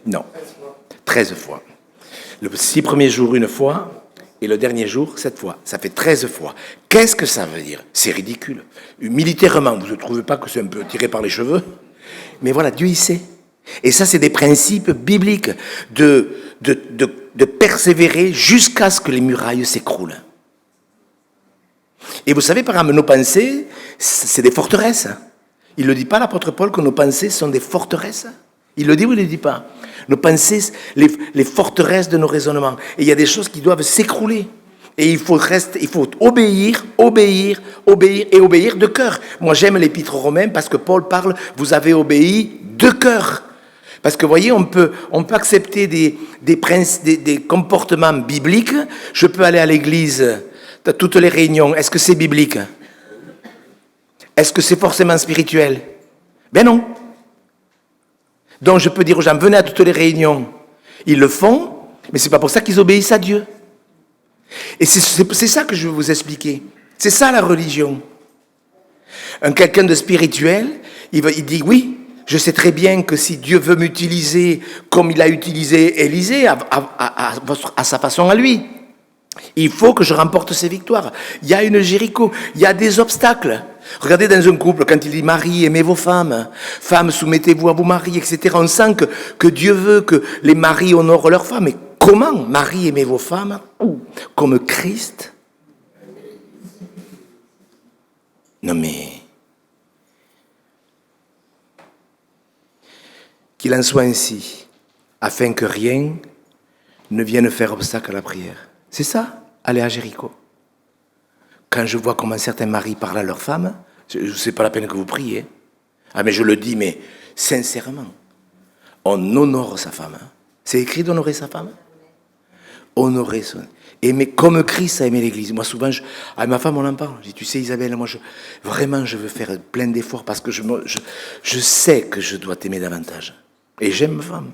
Non, 13 fois. Le 6 premiers jours, une fois, et le dernier jour, 7 fois. Ça fait 13 fois. Qu'est-ce que ça veut dire? C'est ridicule. Militairement, vous ne trouvez pas que c'est un peu tiré par les cheveux? Mais voilà, Dieu, il sait. Et ça, c'est des principes bibliques de persévérer jusqu'à ce que les murailles s'écroulent. Et vous savez, par exemple, nos pensées, c'est des forteresses. Il ne le dit pas, l'apôtre Paul, que nos pensées sont des forteresses? Il le dit ou il ne le dit pas? Nos pensées, les forteresses de nos raisonnements. Et il y a des choses qui doivent s'écrouler. Et il faut obéir de cœur. Moi, j'aime l'épître aux Romains parce que Paul parle, vous avez obéi de cœur. Parce que, vous voyez, on peut accepter des comportements bibliques. Je peux aller à l'église, à toutes les réunions. Est-ce que c'est biblique? Est-ce que c'est forcément spirituel? Ben non. Donc je peux dire aux gens, venez à toutes les réunions. Ils le font, mais ce n'est pas pour ça qu'ils obéissent à Dieu. Et c'est ça que je veux vous expliquer. C'est ça la religion. Quelqu'un de spirituel, il dit oui, je sais très bien que si Dieu veut m'utiliser comme il a utilisé Élisée à sa façon à lui, il faut que je remporte ses victoires. Il y a une Jéricho, il y a des obstacles. Regardez dans un couple, quand il dit « Marie, aimez vos femmes, femmes, soumettez-vous à vos maris, etc. » On sent que Dieu veut que les maris honorent leurs femmes. Mais comment? Marie, aimez vos femmes comme Christ? Non mais... Qu'il en soit ainsi, afin que rien ne vienne faire obstacle à la prière. C'est ça, aller à Jéricho. Quand je vois comment certains maris parlent à leurs femmes, c'est pas la peine que vous priez. Ah mais je le dis, mais sincèrement, on honore sa femme. C'est écrit d'honorer sa femme. Honorer son... Aimer comme Christ a aimé l'Église. Moi souvent, à ma femme on en parle. Je dis, tu sais Isabelle, moi vraiment je veux faire plein d'efforts parce que je sais que je dois t'aimer davantage. Et j'aime ma femme.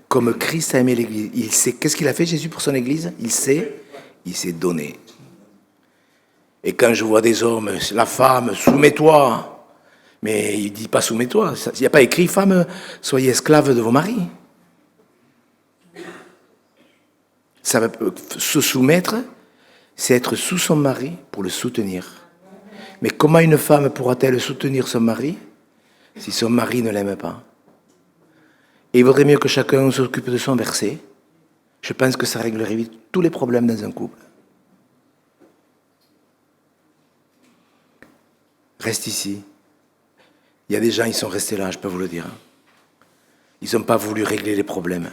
Comme Christ a aimé l'Église. Il sait, qu'est-ce qu'il a fait Jésus pour son Église? Il s'est donné. Et quand je vois des hommes, la femme, soumets-toi. Mais il ne dit pas soumets-toi. Il n'y a pas écrit, femme, soyez esclaves de vos maris. Ça va, se soumettre, c'est être sous son mari pour le soutenir. Mais comment une femme pourra-t-elle soutenir son mari si son mari ne l'aime pas? Et il vaudrait mieux que chacun s'occupe de son verset. Je pense que ça réglerait vite tous les problèmes dans un couple. Reste ici. Il y a des gens, ils sont restés là, je peux vous le dire. Ils n'ont pas voulu régler les problèmes.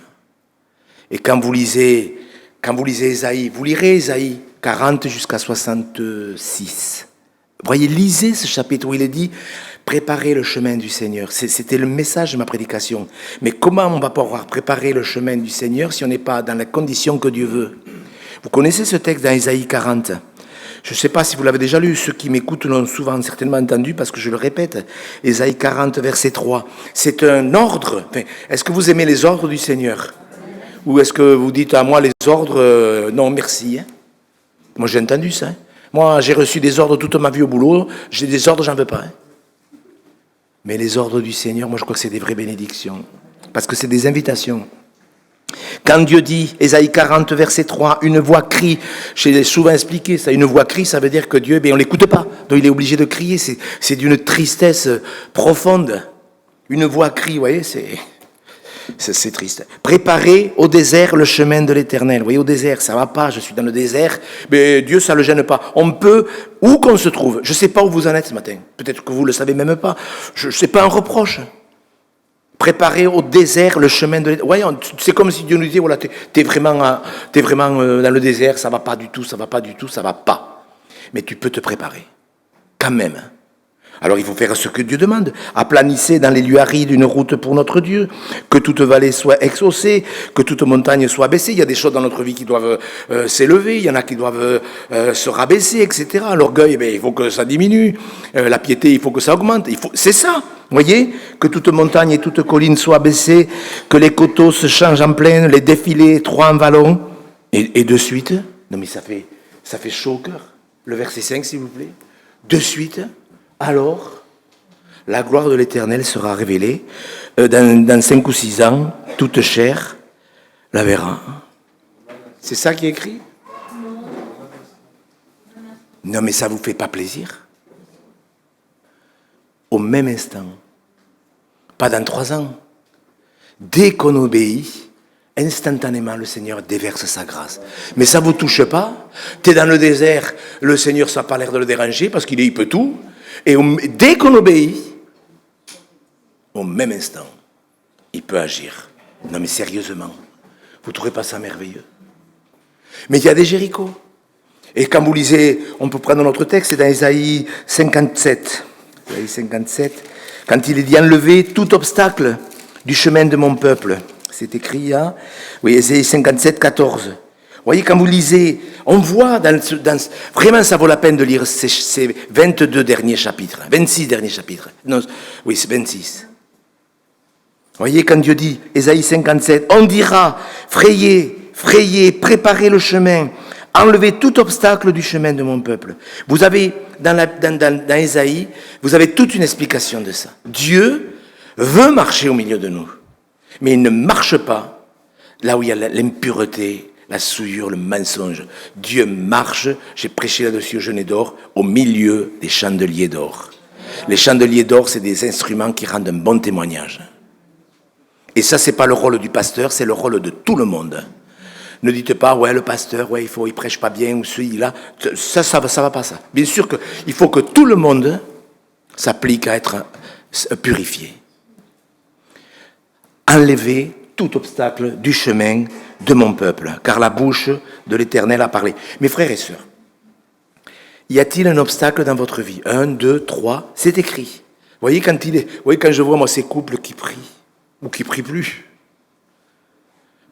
Et quand vous lisez Ésaïe, vous lirez Ésaïe 40 jusqu'à 66. Vous voyez, lisez ce chapitre où il est dit « Préparez le chemin du Seigneur ». C'était le message de ma prédication. Mais comment on va pouvoir préparer le chemin du Seigneur si on n'est pas dans la condition que Dieu veut? Vous connaissez ce texte dans Ésaïe 40? Je ne sais pas si vous l'avez déjà lu, ceux qui m'écoutent l'ont souvent certainement entendu parce que je le répète. Ésaïe 40, verset 3. C'est un ordre. Enfin, est-ce que vous aimez les ordres du Seigneur? Ou est-ce que vous dites à moi les ordres, non merci, hein? Moi j'ai entendu ça. Hein? Moi j'ai reçu des ordres toute ma vie au boulot, j'ai des ordres, j'en veux pas. Hein? Mais les ordres du Seigneur, moi je crois que c'est des vraies bénédictions. Parce que c'est des invitations. Quand Dieu dit, Ésaïe 40, verset 3, une voix crie, je l'ai souvent expliqué ça, une voix crie, ça veut dire que Dieu, on ne l'écoute pas, donc il est obligé de crier, c'est d'une tristesse profonde. Une voix crie, vous voyez, c'est triste. Préparez au désert le chemin de l'Éternel. Vous voyez, au désert, ça va pas, je suis dans le désert, mais Dieu, ça ne le gêne pas. On peut, où qu'on se trouve, je ne sais pas où vous en êtes ce matin, peut-être que vous ne le savez même pas, je ne sais pas un reproche. Préparer au désert le chemin de l'Éternel. Voyons, c'est comme si Dieu nous disait, voilà, t'es vraiment dans le désert, ça va pas du tout, ça va pas. Mais tu peux te préparer, quand même. Alors il faut faire ce que Dieu demande. Aplanissez dans les lieux arides une route pour notre Dieu, que toute vallée soit exaucée, que toute montagne soit baissée. Il y a des choses dans notre vie qui doivent s'élever, il y en a qui doivent se rabaisser, etc. L'orgueil, il faut que ça diminue. La piété, il faut que ça augmente. C'est ça, vous voyez, que toute montagne et toute colline soient baissées, que les coteaux se changent en plaine, les défilés étroits en vallons. Et de suite, non mais ça fait chaud au cœur. Le verset 5, s'il vous plaît. De suite, alors, la gloire de l'Éternel sera révélée. Dans 5 ou 6 ans, toute chair la verra. C'est ça qui est écrit? Non, mais ça ne vous fait pas plaisir? Au même instant, pas dans 3 ans, dès qu'on obéit, instantanément, le Seigneur déverse sa grâce. Mais ça ne vous touche pas? Tu es dans le désert, le Seigneur, ça n'a pas l'air de le déranger parce qu'il peut tout. Et dès qu'on obéit, au même instant, il peut agir. Non mais sérieusement, vous ne trouvez pas ça merveilleux? Mais il y a des Jérichos. Et quand vous lisez, on peut prendre notre texte, c'est dans Ésaïe 57. Ésaïe 57, quand il est dit « Enlevez tout obstacle du chemin de mon peuple ». C'est écrit, hein? Oui, Ésaïe 57, 14. Vous voyez, quand vous lisez, on voit, vraiment ça vaut la peine de lire ces 22 derniers chapitres, 26 derniers chapitres. Non, oui, c'est 26. Vous voyez, quand Dieu dit, Ésaïe 57, on dira, frayez, préparez le chemin, enlevez tout obstacle du chemin de mon peuple. Vous avez, dans Ésaïe, vous avez toute une explication de ça. Dieu veut marcher au milieu de nous, mais il ne marche pas là où il y a l'impureté, la souillure, le mensonge. Dieu marche, j'ai prêché là-dessus au Jeûne d'or, au milieu des chandeliers d'or. Les chandeliers d'or, c'est des instruments qui rendent un bon témoignage. Et ça, c'est pas le rôle du pasteur, c'est le rôle de tout le monde. Ne dites pas, ouais, le pasteur, ouais, il prêche pas bien, ou celui-là. Ça va pas, ça. Bien sûr qu'il faut que tout le monde s'applique à être purifié. Enlevez tout obstacle du chemin de mon peuple, car la bouche de l'Éternel a parlé. Mes frères et sœurs, y a-t-il un obstacle dans votre vie? 1, 2, 3, c'est écrit. Vous voyez, quand je vois moi ces couples qui prient, ou qui prient plus,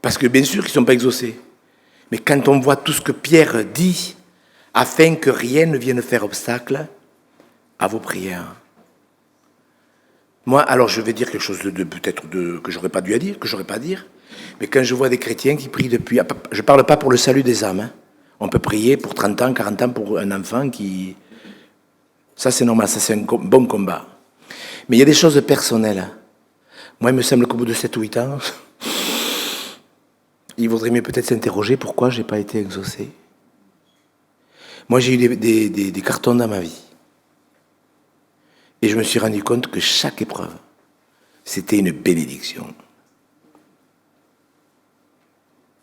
parce que bien sûr qu'ils ne sont pas exaucés, mais quand on voit tout ce que Pierre dit, afin que rien ne vienne faire obstacle à vos prières. Moi, alors je vais dire quelque chose peut-être que j'aurais pas dû dire, que j'aurais pas à dire. Mais quand je vois des chrétiens qui prient depuis... Je ne parle pas pour le salut des âmes. Hein. On peut prier pour 30 ans, 40 ans pour un enfant qui... Ça, c'est normal, ça, c'est un bon combat. Mais il y a des choses personnelles. Moi, il me semble qu'au bout de 7 ou 8 ans, il vaudrait mieux peut-être s'interroger pourquoi je n'ai pas été exaucé. Moi, j'ai eu des cartons dans ma vie. Et je me suis rendu compte que chaque épreuve, c'était une bénédiction.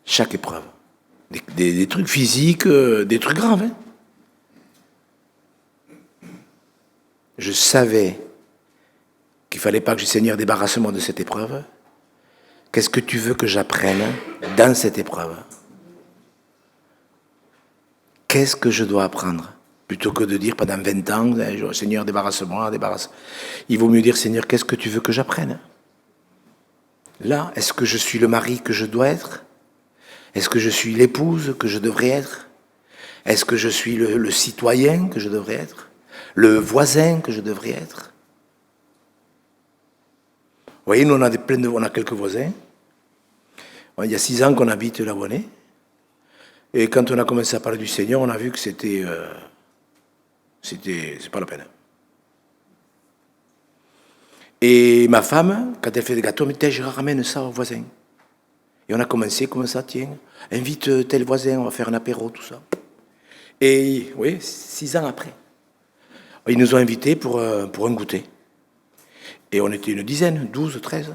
Chaque épreuve. Des trucs physiques, des trucs graves. Hein. Je savais qu'il ne fallait pas que je, Seigneur, débarrasse-moi de cette épreuve. Qu'est-ce que tu veux que j'apprenne dans cette épreuve? Qu'est-ce que je dois apprendre? Plutôt que de dire pendant 20 ans, Seigneur, débarrasse-moi, débarrasse. Il vaut mieux dire, Seigneur, qu'est-ce que tu veux que j'apprenne? Là, est-ce que je suis le mari que je dois être? Est-ce que je suis l'épouse que je devrais être? Est-ce que je suis le citoyen que je devrais être? Le voisin que je devrais être? Vous voyez, nous, on a quelques voisins. Il y a 6 ans qu'on habite là où on est. Et quand on a commencé à parler du Seigneur, on a vu que c'est pas la peine. Et ma femme, quand elle fait des gâteaux, elle me dit, je ramène ça aux voisins. Et on a commencé comme ça, tiens, invite tel voisin, on va faire un apéro, tout ça. Et oui, 6 ans après, ils nous ont invités pour un goûter. Et on était une dizaine, 12, 13.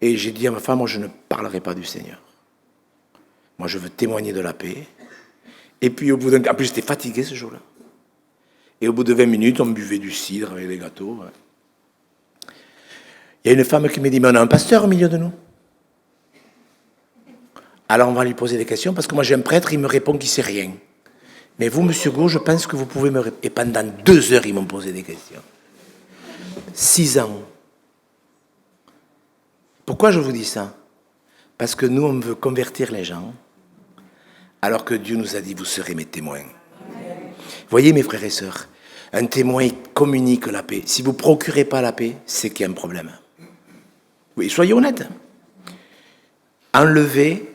Et j'ai dit à ma femme, moi je ne parlerai pas du Seigneur. Moi je veux témoigner de la paix. Et puis au bout en plus j'étais fatigué ce jour-là. Et au bout de 20 minutes, on buvait du cidre avec des gâteaux. Il y a une femme qui me dit, mais on a un pasteur au milieu de nous. Alors on va lui poser des questions, parce que moi j'ai un prêtre, il me répond qu'il ne sait rien. Mais vous, monsieur Gau, je pense que vous pouvez me répondre. Et pendant 2 heures, ils m'ont posé des questions. 6 ans. Pourquoi je vous dis ça? Parce que nous, on veut convertir les gens, alors que Dieu nous a dit, vous serez mes témoins. Vous voyez, mes frères et sœurs, un témoin communique la paix. Si vous ne procurez pas la paix, c'est qu'il y a un problème. Oui, soyez honnêtes. Enlevez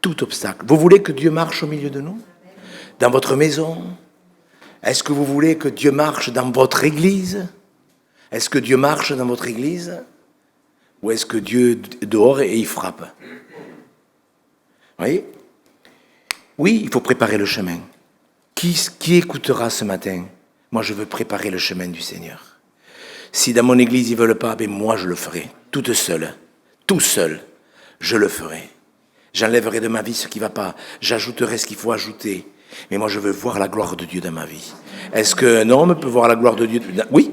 tout obstacle. Vous voulez que Dieu marche au milieu de nous? Dans votre maison? Est-ce que vous voulez que Dieu marche dans votre église? Est-ce que Dieu marche dans votre église? Ou est-ce que Dieu est dehors et il frappe? Vous voyez? Oui, il faut préparer le chemin. Qui écoutera ce matin? Moi, je veux préparer le chemin du Seigneur. Si dans mon église, ils ne veulent pas, ben moi, je le ferai. Toute seule. Tout seul. Je le ferai. J'enlèverai de ma vie ce qui ne va pas. J'ajouterai ce qu'il faut ajouter. Mais moi, je veux voir la gloire de Dieu dans ma vie. Est-ce qu'un homme peut voir la gloire de Dieu? Oui.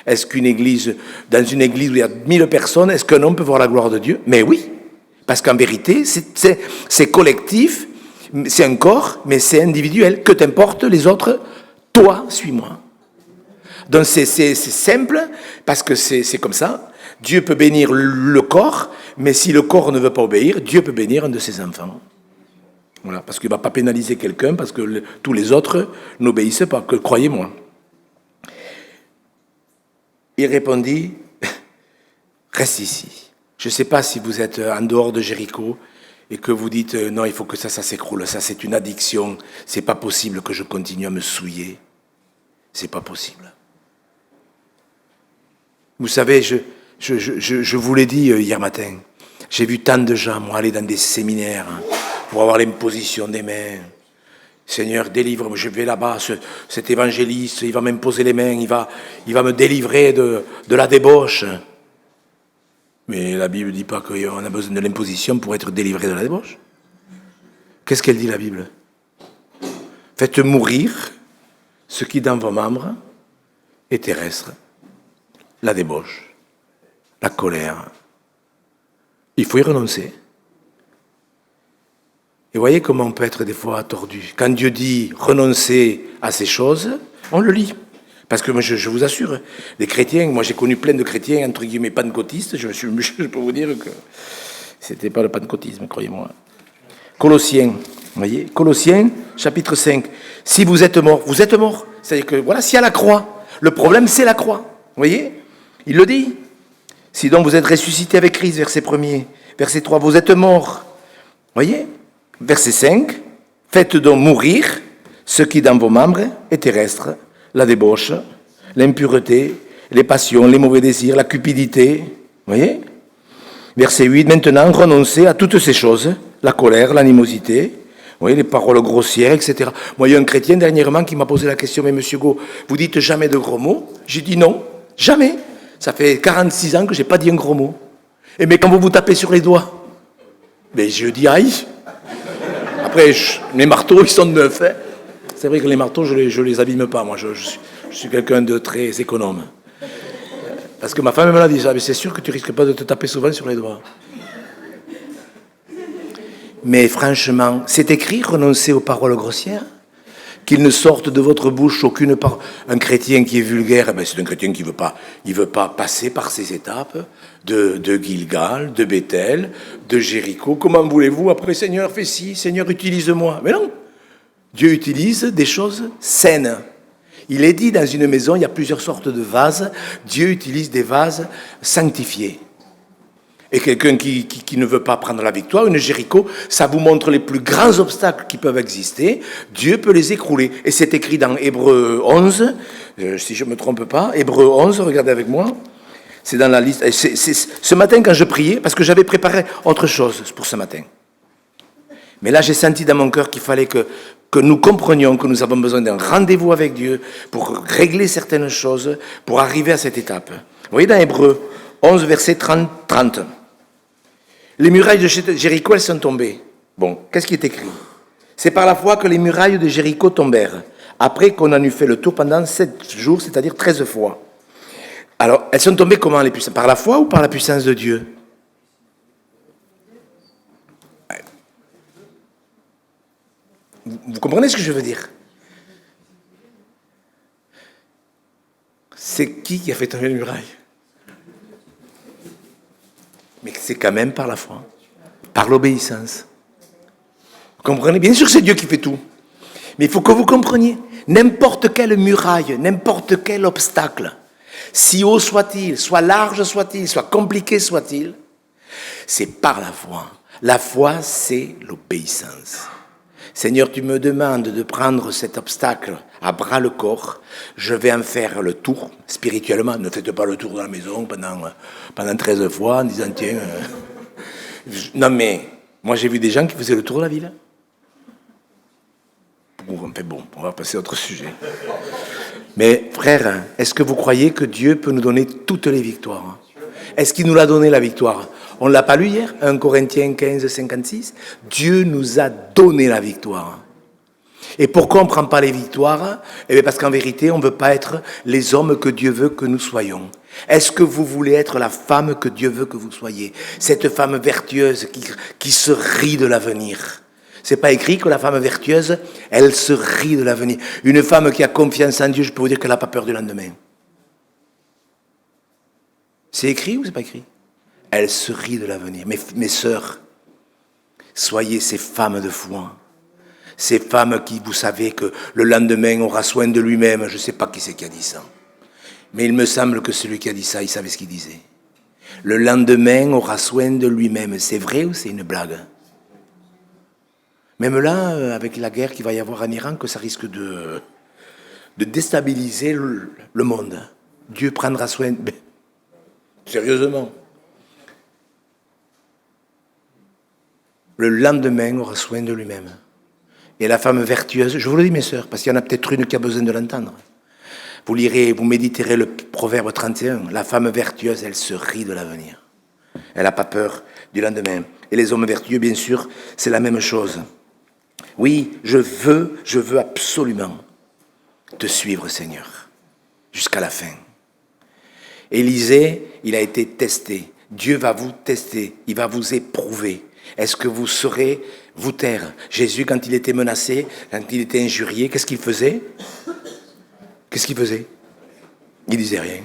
Est-ce qu'une église, dans une église où il y a 1000 personnes, est-ce qu'un homme peut voir la gloire de Dieu? Mais oui. Parce qu'en vérité, c'est collectif, c'est un corps, mais c'est individuel. Que t'importe les autres? Toi, suis-moi. Donc c'est simple, parce que c'est comme ça. Dieu peut bénir le corps, mais si le corps ne veut pas obéir, Dieu peut bénir un de ses enfants. Voilà, parce qu'il ne va pas pénaliser quelqu'un, parce que tous les autres n'obéissent pas, que croyez-moi. Il répondit, reste ici. Je ne sais pas si vous êtes en dehors de Jéricho et que vous dites, non, il faut que ça s'écroule, ça c'est une addiction, c'est pas possible que je continue à me souiller. C'est pas possible. Vous savez, je vous l'ai dit hier matin, j'ai vu tant de gens, moi, aller dans des séminaires pour avoir l'imposition des mains. Seigneur, délivre-moi, je vais là-bas, cet évangéliste, il va m'imposer les mains, il va me délivrer de la débauche. Mais la Bible ne dit pas qu'on a besoin de l'imposition pour être délivré de la débauche. Qu'est-ce qu'elle dit, la Bible? Faites mourir ce qui, dans vos membres, est terrestre. La débauche, la colère. Il faut y renoncer. Et voyez comment on peut être des fois tordu. Quand Dieu dit renoncer à ces choses, on le lit. Parce que moi, je vous assure, les chrétiens, moi j'ai connu plein de chrétiens, entre guillemets, pentecôtistes, je peux vous dire que c'était pas le pentecôtisme, croyez-moi. Colossiens, vous voyez, Colossiens, chapitre 5. Si vous êtes mort, vous êtes mort. C'est-à-dire que, voilà, s'il y a la croix, le problème c'est la croix. Vous voyez, il le dit. Si donc vous êtes ressuscité avec Christ, verset 1er, verset 3, vous êtes morts. Voyez? Verset 5, faites donc mourir ce qui dans vos membres est terrestre, la débauche, l'impureté, les passions, les mauvais désirs, la cupidité. Voyez? Verset 8, maintenant renoncez à toutes ces choses, la colère, l'animosité, vous voyez, les paroles grossières, etc. Moi, il y a un chrétien dernièrement qui m'a posé la question, mais monsieur Go, vous dites jamais de gros mots? J'ai dit non, jamais. Ça fait 46 ans que je n'ai pas dit un gros mot. Et mais quand vous vous tapez sur les doigts, mais je dis aïe. Après, les marteaux, ils sont neufs. Hein. C'est vrai que les marteaux, je les abîme pas. Moi, je suis quelqu'un de très économe. Parce que ma femme me l'a dit ça, mais c'est sûr que tu risques pas de te taper souvent sur les doigts. Mais franchement, c'est écrit, renoncez aux paroles grossières, qu'il ne sorte de votre bouche aucune parole. Un chrétien qui est vulgaire, c'est un chrétien qui veut pas passer par ces étapes de Gilgal, de Bethel, de Jéricho. Comment voulez-vous après, Seigneur, fais ci, Seigneur, utilise-moi. Mais non, Dieu utilise des choses saines. Il est dit dans une maison, il y a plusieurs sortes de vases. Dieu utilise des vases sanctifiés. Et quelqu'un qui ne veut pas prendre la victoire, une Jéricho, ça vous montre les plus grands obstacles qui peuvent exister. Dieu peut les écrouler. Et c'est écrit dans Hébreux 11, si je ne me trompe pas. Hébreux 11, regardez avec moi. C'est dans la liste. Ce matin, quand je priais, parce que j'avais préparé autre chose pour ce matin. Mais là, j'ai senti dans mon cœur qu'il fallait que nous comprenions que nous avons besoin d'un rendez-vous avec Dieu pour régler certaines choses, pour arriver à cette étape. Vous voyez dans Hébreux 11, verset 30. Les murailles de Jéricho, elles sont tombées. Bon, qu'est-ce qui est écrit? C'est par la foi que les murailles de Jéricho tombèrent, après qu'on en eut fait le tour pendant 7 jours, c'est-à-dire 13 fois. Alors, elles sont tombées comment, les puissances? Par la foi ou par la puissance de Dieu? Vous comprenez ce que je veux dire? C'est qui a fait tomber les murailles? Mais c'est quand même par la foi, par l'obéissance. Vous comprenez? Bien sûr que c'est Dieu qui fait tout. Mais il faut que vous compreniez, n'importe quelle muraille, n'importe quel obstacle, si haut soit-il, soit large soit-il, soit compliqué soit-il, c'est par la foi. La foi, c'est l'obéissance. Seigneur, tu me demandes de prendre cet obstacle à bras-le-corps. Je vais en faire le tour spirituellement. Ne faites pas le tour de la maison pendant 13 fois en disant tiens. Non mais, moi j'ai vu des gens qui faisaient le tour de la ville. Bon, on va passer à autre sujet. Mais frère, est-ce que vous croyez que Dieu peut nous donner toutes les victoires? Est-ce qu'il nous l'a donné la victoire? On ne l'a pas lu hier, 1 Corinthiens 15, 56. Dieu nous a donné la victoire. Et pourquoi on ne prend pas les victoires? Eh bien parce qu'en vérité, on ne veut pas être les hommes que Dieu veut que nous soyons. Est-ce que vous voulez être la femme que Dieu veut que vous soyez? Cette femme vertueuse qui se rit de l'avenir. C'est pas écrit que la femme vertueuse, elle se rit de l'avenir. Une femme qui a confiance en Dieu, je peux vous dire qu'elle n'a pas peur du lendemain. C'est écrit ou c'est pas écrit? Elle se rit de l'avenir. Mes sœurs, soyez ces femmes de foi. Ces femmes qui, vous savez, que le lendemain aura soin de lui-même. Je ne sais pas qui c'est qui a dit ça. Mais il me semble que celui qui a dit ça, il savait ce qu'il disait. Le lendemain aura soin de lui-même. C'est vrai ou c'est une blague? Même là, avec la guerre qu'il va y avoir en Iran, que ça risque de déstabiliser le monde. Dieu prendra soin... Sérieusement. Le lendemain aura soin de lui-même. Et la femme vertueuse, je vous le dis mes sœurs, parce qu'il y en a peut-être une qui a besoin de l'entendre. Vous lirez, vous méditerez le proverbe 31. La femme vertueuse, elle se rit de l'avenir. Elle n'a pas peur du lendemain. Et les hommes vertueux, bien sûr, c'est la même chose. Oui, je veux absolument te suivre, Seigneur, jusqu'à la fin. Élisée, il a été testé. Dieu va vous tester, il va vous éprouver. Est-ce que vous saurez vous taire? Jésus, quand il était menacé, quand il était injurié, qu'est-ce qu'il faisait? Qu'est-ce qu'il faisait? Il disait rien.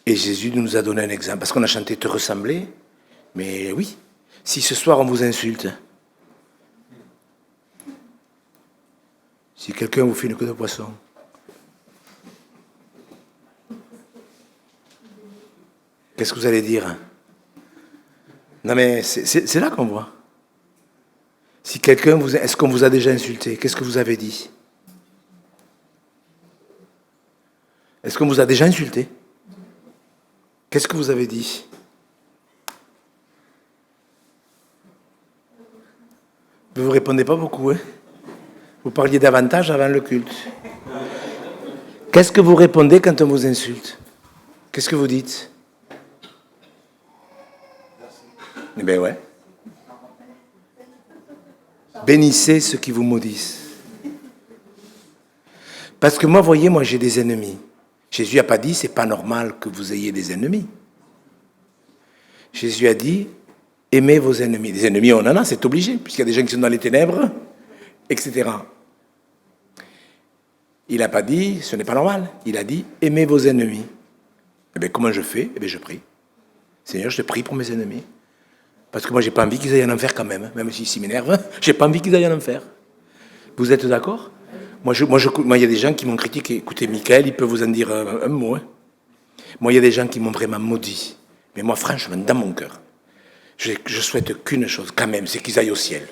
Et Jésus nous a donné un exemple, parce qu'on a chanté « Te ressembler ». Mais oui, si ce soir on vous insulte, si quelqu'un vous fait une queue de poisson, Qu'est-ce que vous allez dire? Non mais c'est là qu'on voit. Si quelqu'un vous... Est-ce qu'on vous a déjà insulté? Qu'est-ce que vous avez dit? Est-ce qu'on vous a déjà insulté? Qu'est-ce que vous avez dit? Vous ne répondez pas beaucoup, hein? Vous parliez davantage avant le culte. Qu'est-ce que vous répondez quand on vous insulte? Qu'est-ce que vous dites? Eh bien ouais. Bénissez ceux qui vous maudissent. Parce que moi, voyez, moi j'ai des ennemis. Jésus n'a pas dit, c'est pas normal que vous ayez des ennemis. Jésus a dit, aimez vos ennemis. Des ennemis, on en a, c'est obligé, puisqu'il y a des gens qui sont dans les ténèbres, etc. Il n'a pas dit, ce n'est pas normal. Il a dit, aimez vos ennemis. Eh bien, comment je fais? Eh bien, je prie. Seigneur, je te prie pour mes ennemis. Parce que moi, j'ai pas envie qu'ils aillent en enfer quand même s'ils m'énervent, j'ai pas envie qu'ils aillent en enfer. Vous êtes d'accord? Moi, il y a des gens qui m'ont critiqué. Écoutez, Michael, il peut vous en dire un mot. Hein. Moi, il y a des gens qui m'ont vraiment maudit. Mais moi, franchement, dans mon cœur, je souhaite qu'une chose, quand même, c'est qu'ils aillent au ciel.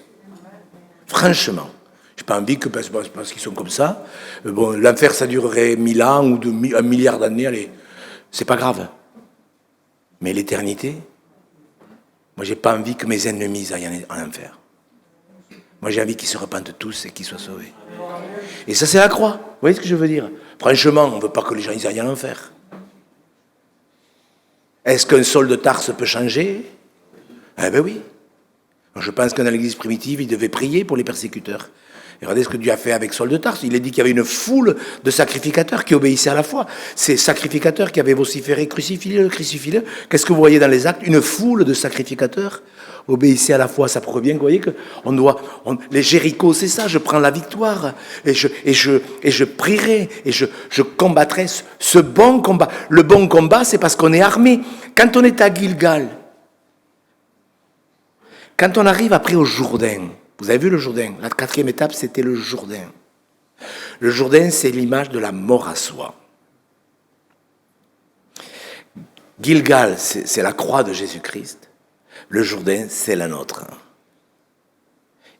Franchement. J'ai pas envie que, parce qu'ils sont comme ça, bon, l'enfer, ça durerait 1000 ans ou 1 milliard d'années, allez, c'est pas grave. Mais l'éternité, moi, j'ai pas envie que mes ennemis aillent en enfer. Moi, j'ai envie qu'ils se repentent tous et qu'ils soient sauvés. Et ça, c'est la croix. Vous voyez ce que je veux dire? Franchement, on ne veut pas que les gens aillent en enfer. Est-ce qu'un Saul de Tarse peut changer? Eh bien oui. Je pense que dans l'église primitive, il devait prier pour les persécuteurs. Et regardez ce que Dieu a fait avec Saul de Tarse. Il a dit qu'il y avait une foule de sacrificateurs qui obéissaient à la foi. Ces sacrificateurs qui avaient vociféré, crucifie-le, crucifie-le. Qu'est-ce que vous voyez dans les actes? Une foule de sacrificateurs obéissaient à la foi. Ça prouve bien que vous voyez que les Jéricho, c'est ça. Je prends la victoire et je prierai et je combattrai ce bon combat. Le bon combat, c'est parce qu'on est armé. Quand on est à Gilgal, quand on arrive après au Jourdain, vous avez vu le Jourdain? La 4e étape, c'était le Jourdain. Le Jourdain, c'est l'image de la mort à soi. Gilgal, c'est la croix de Jésus-Christ. Le Jourdain, c'est la nôtre.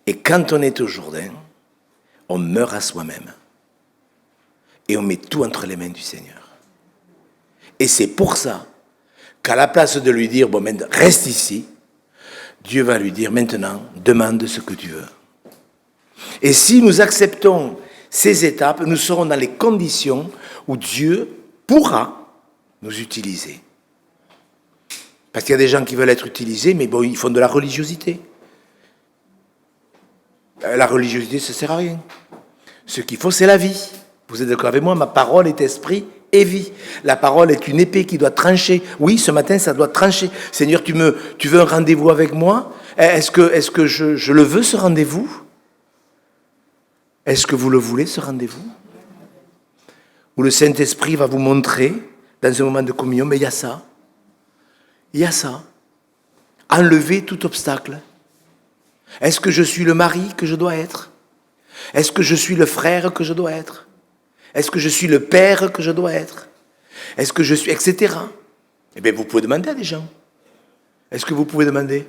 Et quand on est au Jourdain, on meurt à soi-même. Et on met tout entre les mains du Seigneur. Et c'est pour ça qu'à la place de lui dire, bon, reste ici, Dieu va lui dire maintenant, demande ce que tu veux. Et si nous acceptons ces étapes, nous serons dans les conditions où Dieu pourra nous utiliser. Parce qu'il y a des gens qui veulent être utilisés, mais bon, ils font de la religiosité. La religiosité, ça ne sert à rien. Ce qu'il faut, c'est la vie. Vous êtes d'accord avec moi? Ma parole est esprit et vie. La parole est une épée qui doit trancher. Oui, ce matin, ça doit trancher. Seigneur, tu veux un rendez-vous avec moi? Est-ce que je le veux, ce rendez-vous? Est-ce que vous le voulez, ce rendez-vous? Où le Saint-Esprit va vous montrer, dans un moment de communion, mais il y a ça. Il y a ça. Enlever tout obstacle. Est-ce que je suis le mari que je dois être? Est-ce que je suis le frère que je dois être? Est-ce que je suis le père que je dois être? Est-ce que je suis... etc. Eh bien, vous pouvez demander à des gens. Est-ce que vous pouvez demander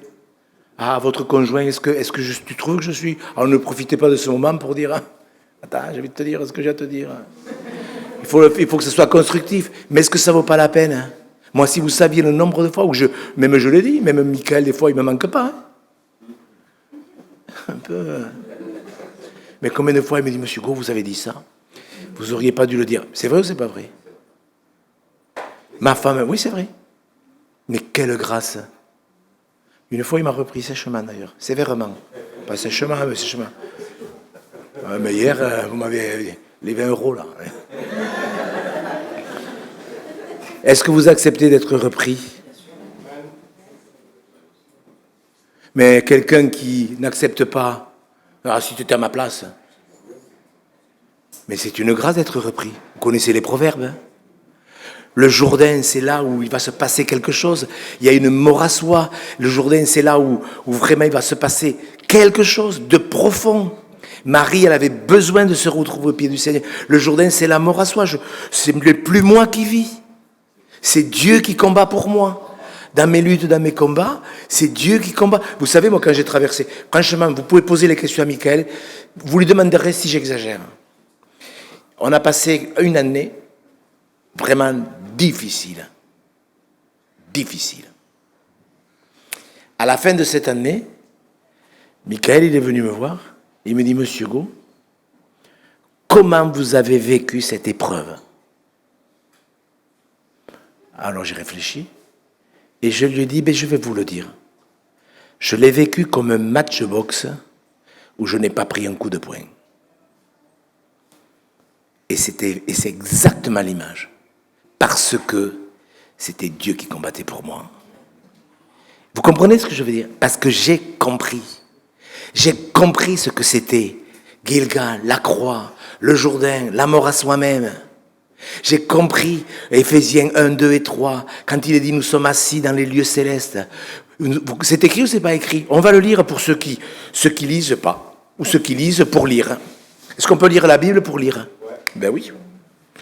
à votre conjoint, tu trouves que je suis... Alors ne profitez pas de ce moment pour dire, attends, j'ai envie de te dire ce que j'ai à te dire. Il faut que ce soit constructif. Mais est-ce que ça vaut pas la peine? Moi, si vous saviez le nombre de fois où même je le dis, même Michael, des fois, il me manque pas. Un peu... Mais combien de fois il me dit, Monsieur Gros, vous avez dit ça? Vous auriez pas dû le dire. C'est vrai ou c'est pas vrai? Ma femme, oui, c'est vrai. Mais quelle grâce! Une fois, il m'a repris sèchement, d'ailleurs. Sévèrement. Pas sèchement, mais sèchement. Mais hier, vous m'avez les 20 €, là. Est-ce que vous acceptez d'être repris? Mais quelqu'un qui n'accepte pas, si tu étais à ma place. Mais c'est une grâce d'être repris. Vous connaissez les proverbes, hein? Le Jourdain, c'est là où il va se passer quelque chose. Il y a une mort à soi. Le Jourdain, c'est là où vraiment il va se passer quelque chose de profond. Marie, elle avait besoin de se retrouver au pied du Seigneur. Le Jourdain, c'est la mort à soi. C'est plus moi qui vis. C'est Dieu qui combat pour moi. dans mes luttes, dans mes combats, c'est Dieu qui combat. Vous savez, moi, quand j'ai traversé, franchement, vous pouvez poser les questions à Michael, vous lui demanderez si j'exagère. On a passé une année vraiment difficile. Difficile. À la fin de cette année, Michael, il est venu me voir, il me dit, Monsieur Hugo, comment vous avez vécu cette épreuve? Alors j'ai réfléchi et je lui ai dit, je vais vous le dire. Je l'ai vécu comme un match de boxe où je n'ai pas pris un coup de poing. Et c'est exactement l'image. Parce que c'était Dieu qui combattait pour moi. Vous comprenez ce que je veux dire? Parce que j'ai compris. J'ai compris ce que c'était. Gilgal, la croix, le Jourdain, la mort à soi-même. J'ai compris, Éphésiens 1, 2 et 3, quand il est dit « Nous sommes assis dans les lieux célestes ». C'est écrit ou c'est pas écrit? On va le lire pour ceux qui lisent pas, ou ceux qui lisent pour lire. Est-ce qu'on peut lire la Bible pour lire? Ben oui.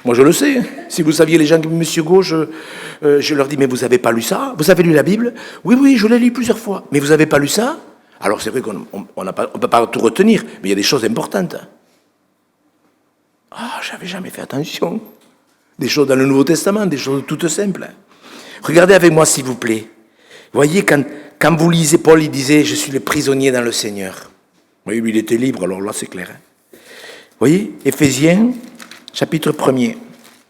Moi je le sais. Si vous saviez les gens qui Monsieur Gau, je leur dis « Mais vous n'avez pas lu ça? Vous avez lu la Bible ?» Oui, je l'ai lu plusieurs fois. « Mais vous n'avez pas lu ça ?» Alors c'est vrai qu'on ne peut pas tout retenir, mais il y a des choses importantes. Ah, j'avais jamais fait attention. Des choses dans le Nouveau Testament, des choses toutes simples. Regardez avec moi, s'il vous plaît. Voyez, quand vous lisez, Paul, il disait « Je suis le prisonnier dans le Seigneur ». Oui, lui, il était libre, alors là, c'est clair. Voyez, Éphésiens, chapitre 1er.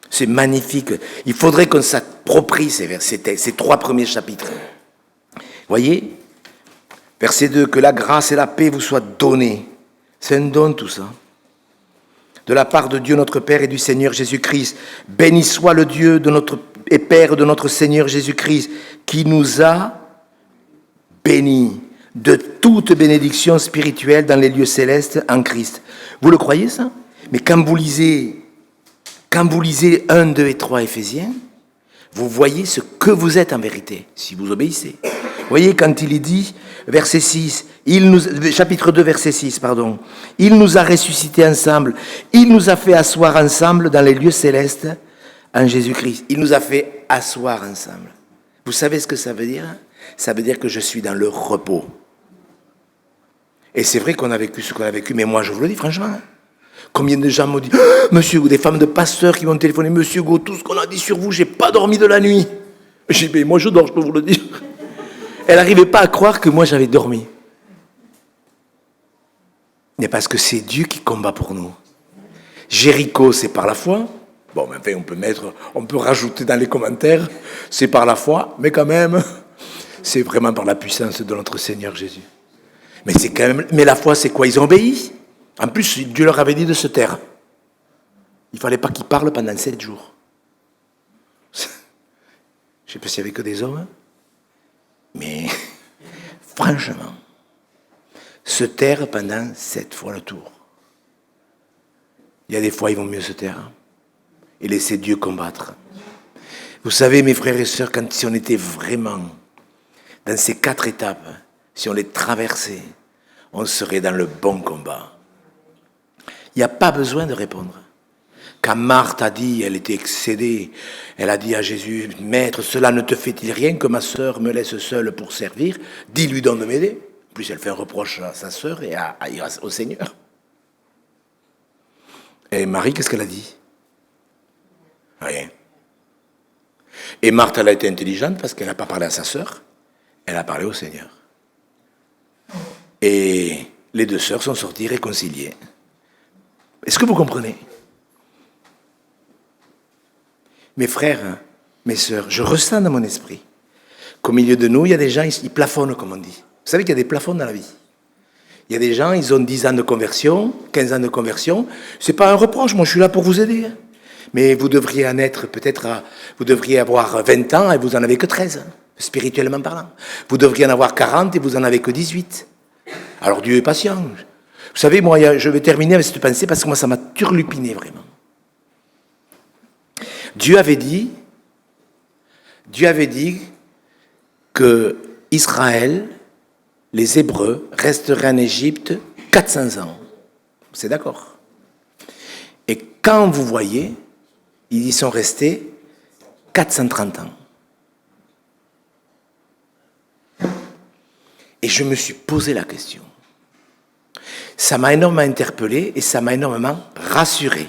C'est magnifique. Il faudrait qu'on s'approprie ces 3 premiers chapitres. Voyez, verset 2, « Que la grâce et la paix vous soient données ». C'est un don, tout ça. De la part de Dieu notre Père et du Seigneur Jésus-Christ. Béni soit le Dieu et Père de notre Seigneur Jésus-Christ, qui nous a bénis de toute bénédiction spirituelle dans les lieux célestes en Christ. Vous le croyez ça? Mais quand vous lisez 1, 2 et 3 Éphésiens, vous voyez ce que vous êtes en vérité, si vous obéissez. Vous voyez quand il est dit, verset 6, chapitre 2, verset 6, pardon. Il nous a ressuscités ensemble. Il nous a fait asseoir ensemble dans les lieux célestes en Jésus-Christ. Il nous a fait asseoir ensemble. Vous savez ce que ça veut dire? Ça veut dire que je suis dans le repos. Et c'est vrai qu'on a vécu ce qu'on a vécu, mais moi je vous le dis franchement. Combien de gens m'ont dit, Monsieur Hugo, des femmes de pasteurs qui m'ont téléphoné, Monsieur Hugo, tout ce qu'on a dit sur vous, j'ai pas dormi de la nuit. J'ai dit, mais moi je dors, je peux vous le dire. Elle n'arrivait pas à croire que moi j'avais dormi. Mais parce que c'est Dieu qui combat pour nous. Jéricho, c'est par la foi. Bon, mais enfin, on peut rajouter dans les commentaires, c'est par la foi, mais quand même, c'est vraiment par la puissance de notre Seigneur Jésus. Mais la foi, c'est quoi? Ils ont obéi. En plus, Dieu leur avait dit de se taire. Il ne fallait pas qu'ils parlent pendant 7 jours. Je ne sais pas s'il n'y avait que des hommes. Mais, franchement, se taire pendant 7 fois le tour. Il y a des fois, il vaut mieux se taire et laisser Dieu combattre. Vous savez, mes frères et sœurs, si on était vraiment dans ces 4 étapes, si on les traversait, on serait dans le bon combat. Il n'y a pas besoin de répondre. Quand Marthe a dit, elle était excédée, elle a dit à Jésus, « Maître, cela ne te fait-il rien que ma sœur me laisse seule pour servir? Dis-lui donc de m'aider. » En plus, elle fait un reproche à sa sœur et au Seigneur. Et Marie, qu'est-ce qu'elle a dit? Rien. Et Marthe, elle a été intelligente parce qu'elle n'a pas parlé à sa sœur, elle a parlé au Seigneur. Et les 2 sœurs sont sorties réconciliées. Est-ce que vous comprenez? Mes frères, mes sœurs, je ressens dans mon esprit qu'au milieu de nous, il y a des gens, ils plafonnent, comme on dit. Vous savez qu'il y a des plafonds dans la vie. Il y a des gens, ils ont 10 ans de conversion, 15 ans de conversion. Ce n'est pas un reproche, moi je suis là pour vous aider. Mais vous devriez en être vous devriez avoir 20 ans et vous n'en avez que 13, spirituellement parlant. Vous devriez en avoir 40 et vous n'en avez que 18. Alors Dieu est patient. Vous savez, moi, je vais terminer avec cette pensée parce que moi, ça m'a turlupiné vraiment. Dieu avait dit que Israël, les Hébreux, resteraient en Égypte 400 ans. C'est d'accord. Et quand vous voyez, ils y sont restés 430 ans. Et je me suis posé la question. Ça m'a énormément interpellé et ça m'a énormément rassuré.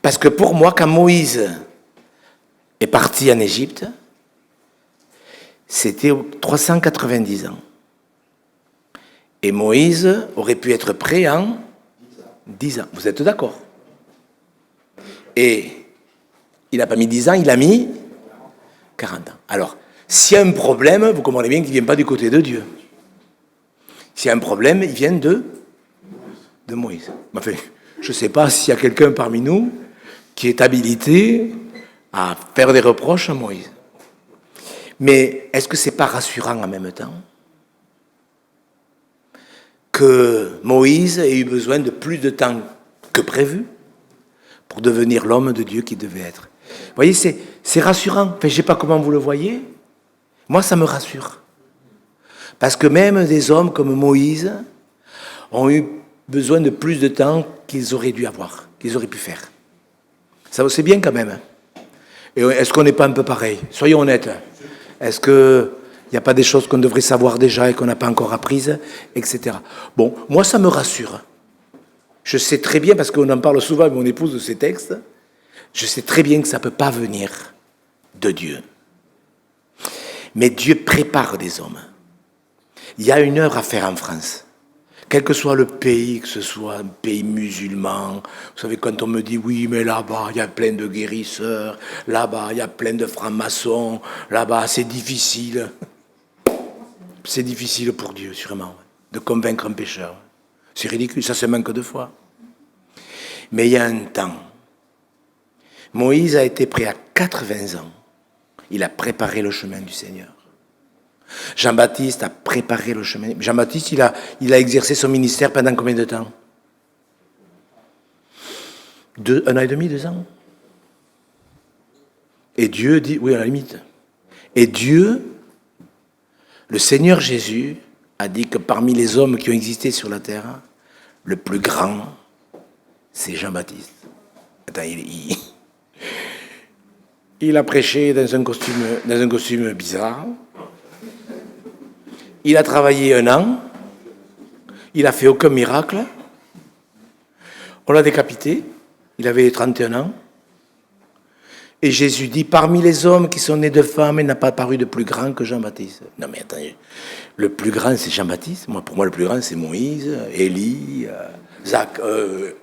Parce que pour moi, quand Moïse est parti en Égypte, c'était 390 ans. Et Moïse aurait pu être prêt en 10 ans. Vous êtes d'accord? Et il n'a pas mis 10 ans, il a mis 40 ans. Alors, s'il y a un problème, vous comprenez bien qu'il ne vient pas du côté de Dieu. S'il y a un problème, il vient de Moïse. Enfin, je ne sais pas s'il y a quelqu'un parmi nous qui est habilité à faire des reproches à Moïse. Mais est-ce que ce n'est pas rassurant en même temps que Moïse ait eu besoin de plus de temps que prévu pour devenir l'homme de Dieu qu'il devait être? Vous voyez, c'est rassurant. Enfin, je ne sais pas comment vous le voyez. Moi, ça me rassure. Parce que même des hommes comme Moïse ont eu besoin de plus de temps qu'ils auraient dû avoir, qu'ils auraient pu faire. Ça, c'est bien quand même. Et est-ce qu'on n'est pas un peu pareil? Soyons honnêtes. Est-ce qu'il n'y a pas des choses qu'on devrait savoir déjà et qu'on n'a pas encore apprises, etc. Bon, moi, ça me rassure. Je sais très bien, parce qu'on en parle souvent avec mon épouse de ces textes, je sais très bien que ça ne peut pas venir de Dieu. Mais Dieu prépare des hommes. Il y a une œuvre à faire en France. Quel que soit le pays, que ce soit un pays musulman, vous savez, quand on me dit, oui, mais là-bas, il y a plein de guérisseurs, là-bas, il y a plein de francs-maçons, là-bas, c'est difficile. C'est difficile pour Dieu, sûrement, de convaincre un pécheur. C'est ridicule, ça se manque de foi. Mais il y a un temps. Moïse a été prêt à 80 ans. Il a préparé le chemin du Seigneur. Jean-Baptiste a préparé le chemin. Jean-Baptiste, il a exercé son ministère pendant combien de temps? 1 an et demi, 2 ans. Et Dieu dit, oui, à la limite. Et Dieu, le Seigneur Jésus, a dit que parmi les hommes qui ont existé sur la terre, le plus grand, c'est Jean-Baptiste. Attends, il a prêché dans un costume bizarre. Il a travaillé 1 an. Il n'a fait aucun miracle. On l'a décapité. Il avait 31 ans. Et Jésus dit, parmi les hommes qui sont nés de femmes, il n'a pas paru de plus grand que Jean-Baptiste. Non mais attendez, le plus grand c'est Jean-Baptiste. Pour moi le plus grand c'est Moïse, Élie,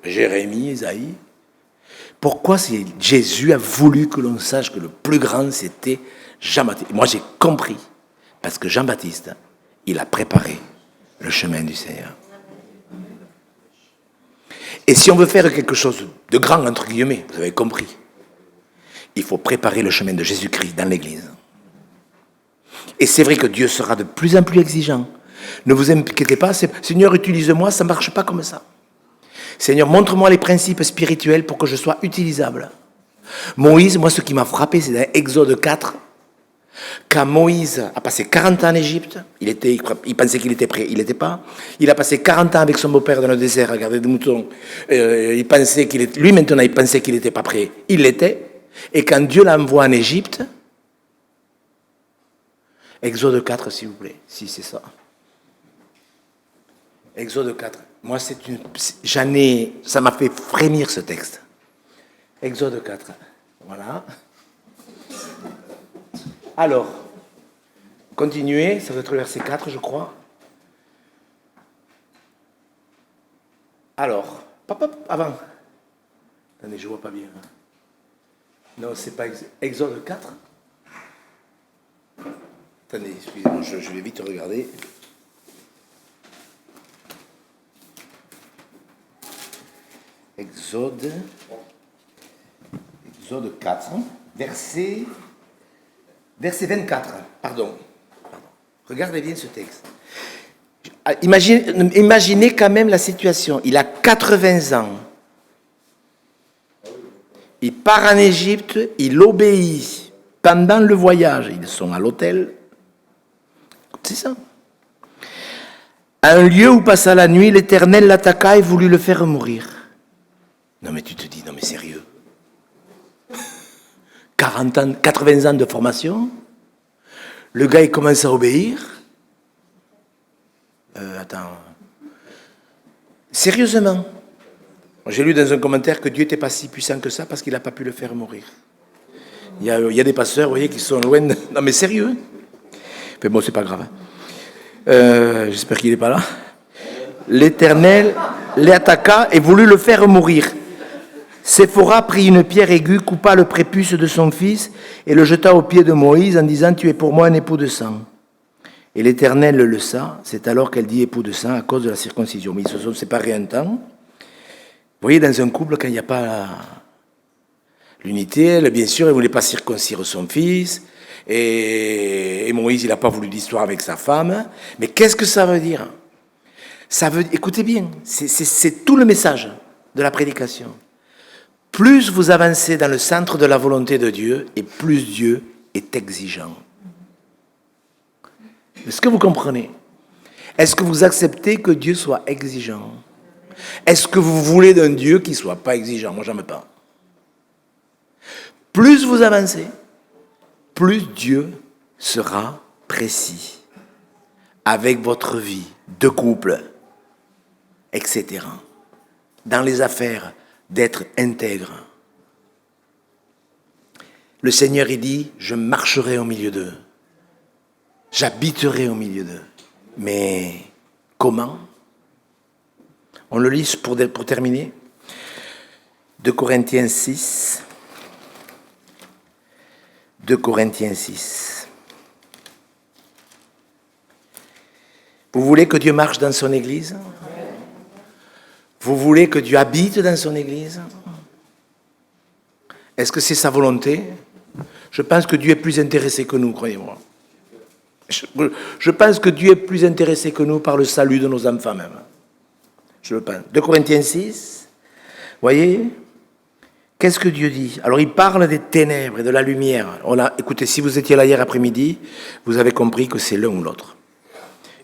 Jérémie, Isaïe. Pourquoi Jésus a voulu que l'on sache que le plus grand c'était Jean-Baptiste? Moi j'ai compris. Parce que Jean-Baptiste, il a préparé le chemin du Seigneur. Et si on veut faire quelque chose de grand, entre guillemets, vous avez compris, il faut préparer le chemin de Jésus-Christ dans l'Église. Et c'est vrai que Dieu sera de plus en plus exigeant. Ne vous inquiétez pas, Seigneur, utilise-moi, ça ne marche pas comme ça. Seigneur, montre-moi les principes spirituels pour que je sois utilisable. Moïse, moi, ce qui m'a frappé, c'est dans Exode 4, quand Moïse a passé 40 ans en Égypte, il pensait qu'il était prêt, il n'était pas. Il a passé 40 ans avec son beau-père dans le désert à garder des moutons. Lui, maintenant, il pensait qu'il n'était pas prêt. Il l'était. Et quand Dieu l'envoie en Égypte, Exode 4, s'il vous plaît, si c'est ça. Exode 4. Moi, ça m'a fait frémir ce texte. Exode 4. Voilà. Alors, continuez, ça doit être le verset 4, je crois. Alors, avant. Attendez, je ne vois pas bien. Non, c'est pas Exode 4. Attendez, excusez-moi, je vais vite regarder. Exode 4, verset 24, pardon. Regardez bien ce texte. Imaginez quand même la situation. Il a 80 ans. Il part en Égypte, il obéit. Pendant le voyage, ils sont à l'hôtel. C'est ça. À un lieu où passa la nuit, l'Éternel l'attaqua et voulut le faire mourir. Non mais tu te dis, non mais sérieux. 40 ans, 80 ans de formation, le gars il commence à obéir, Attends. Sérieusement. J'ai lu dans un commentaire que Dieu n'était pas si puissant que ça parce qu'il n'a pas pu le faire mourir. Il y a des pasteurs, vous voyez, qui sont loin de... Non mais sérieux. Mais bon, c'est pas grave. J'espère qu'il n'est pas là. L'Éternel les attaqua et voulut le faire mourir. Séphora prit une pierre aiguë, coupa le prépuce de son fils et le jeta aux pieds de Moïse en disant « Tu es pour moi un époux de sang ». Et l'Éternel le laissa. C'est alors qu'elle dit époux de sang à cause de la circoncision. Mais ils se sont séparés un temps. Vous voyez, dans un couple, quand il n'y a pas l'unité, elle, bien sûr, elle ne voulait pas circoncire son fils. Et Moïse, il n'a pas voulu d'histoire avec sa femme. Mais qu'est-ce que ça veut dire ? Ça veut, écoutez bien, c'est tout le message de la prédication. Plus vous avancez dans le centre de la volonté de Dieu, et plus Dieu est exigeant. Est-ce que vous comprenez ? Est-ce que vous acceptez que Dieu soit exigeant ? Est-ce que vous voulez d'un Dieu qui ne soit pas exigeant ? Moi, j'en veux pas. Plus vous avancez, plus Dieu sera précis avec votre vie de couple, etc. Dans les affaires, d'être intègre. Le Seigneur, il dit, je marcherai au milieu d'eux. J'habiterai au milieu d'eux. Mais comment ? On le lit pour terminer. 2 Corinthiens 6. 2 Corinthiens 6. Vous voulez que Dieu marche dans son Église ? Vous voulez que Dieu habite dans son Église ? Est-ce que c'est sa volonté ? Je pense que Dieu est plus intéressé que nous, croyez-moi. Je pense que Dieu est plus intéressé que nous par le salut de nos enfants même. Je le pense. 2 Corinthiens 6, voyez ? Qu'est-ce que Dieu dit ? Alors il parle des ténèbres et de la lumière. Écoutez, si vous étiez là hier après-midi, vous avez compris que c'est l'un ou l'autre.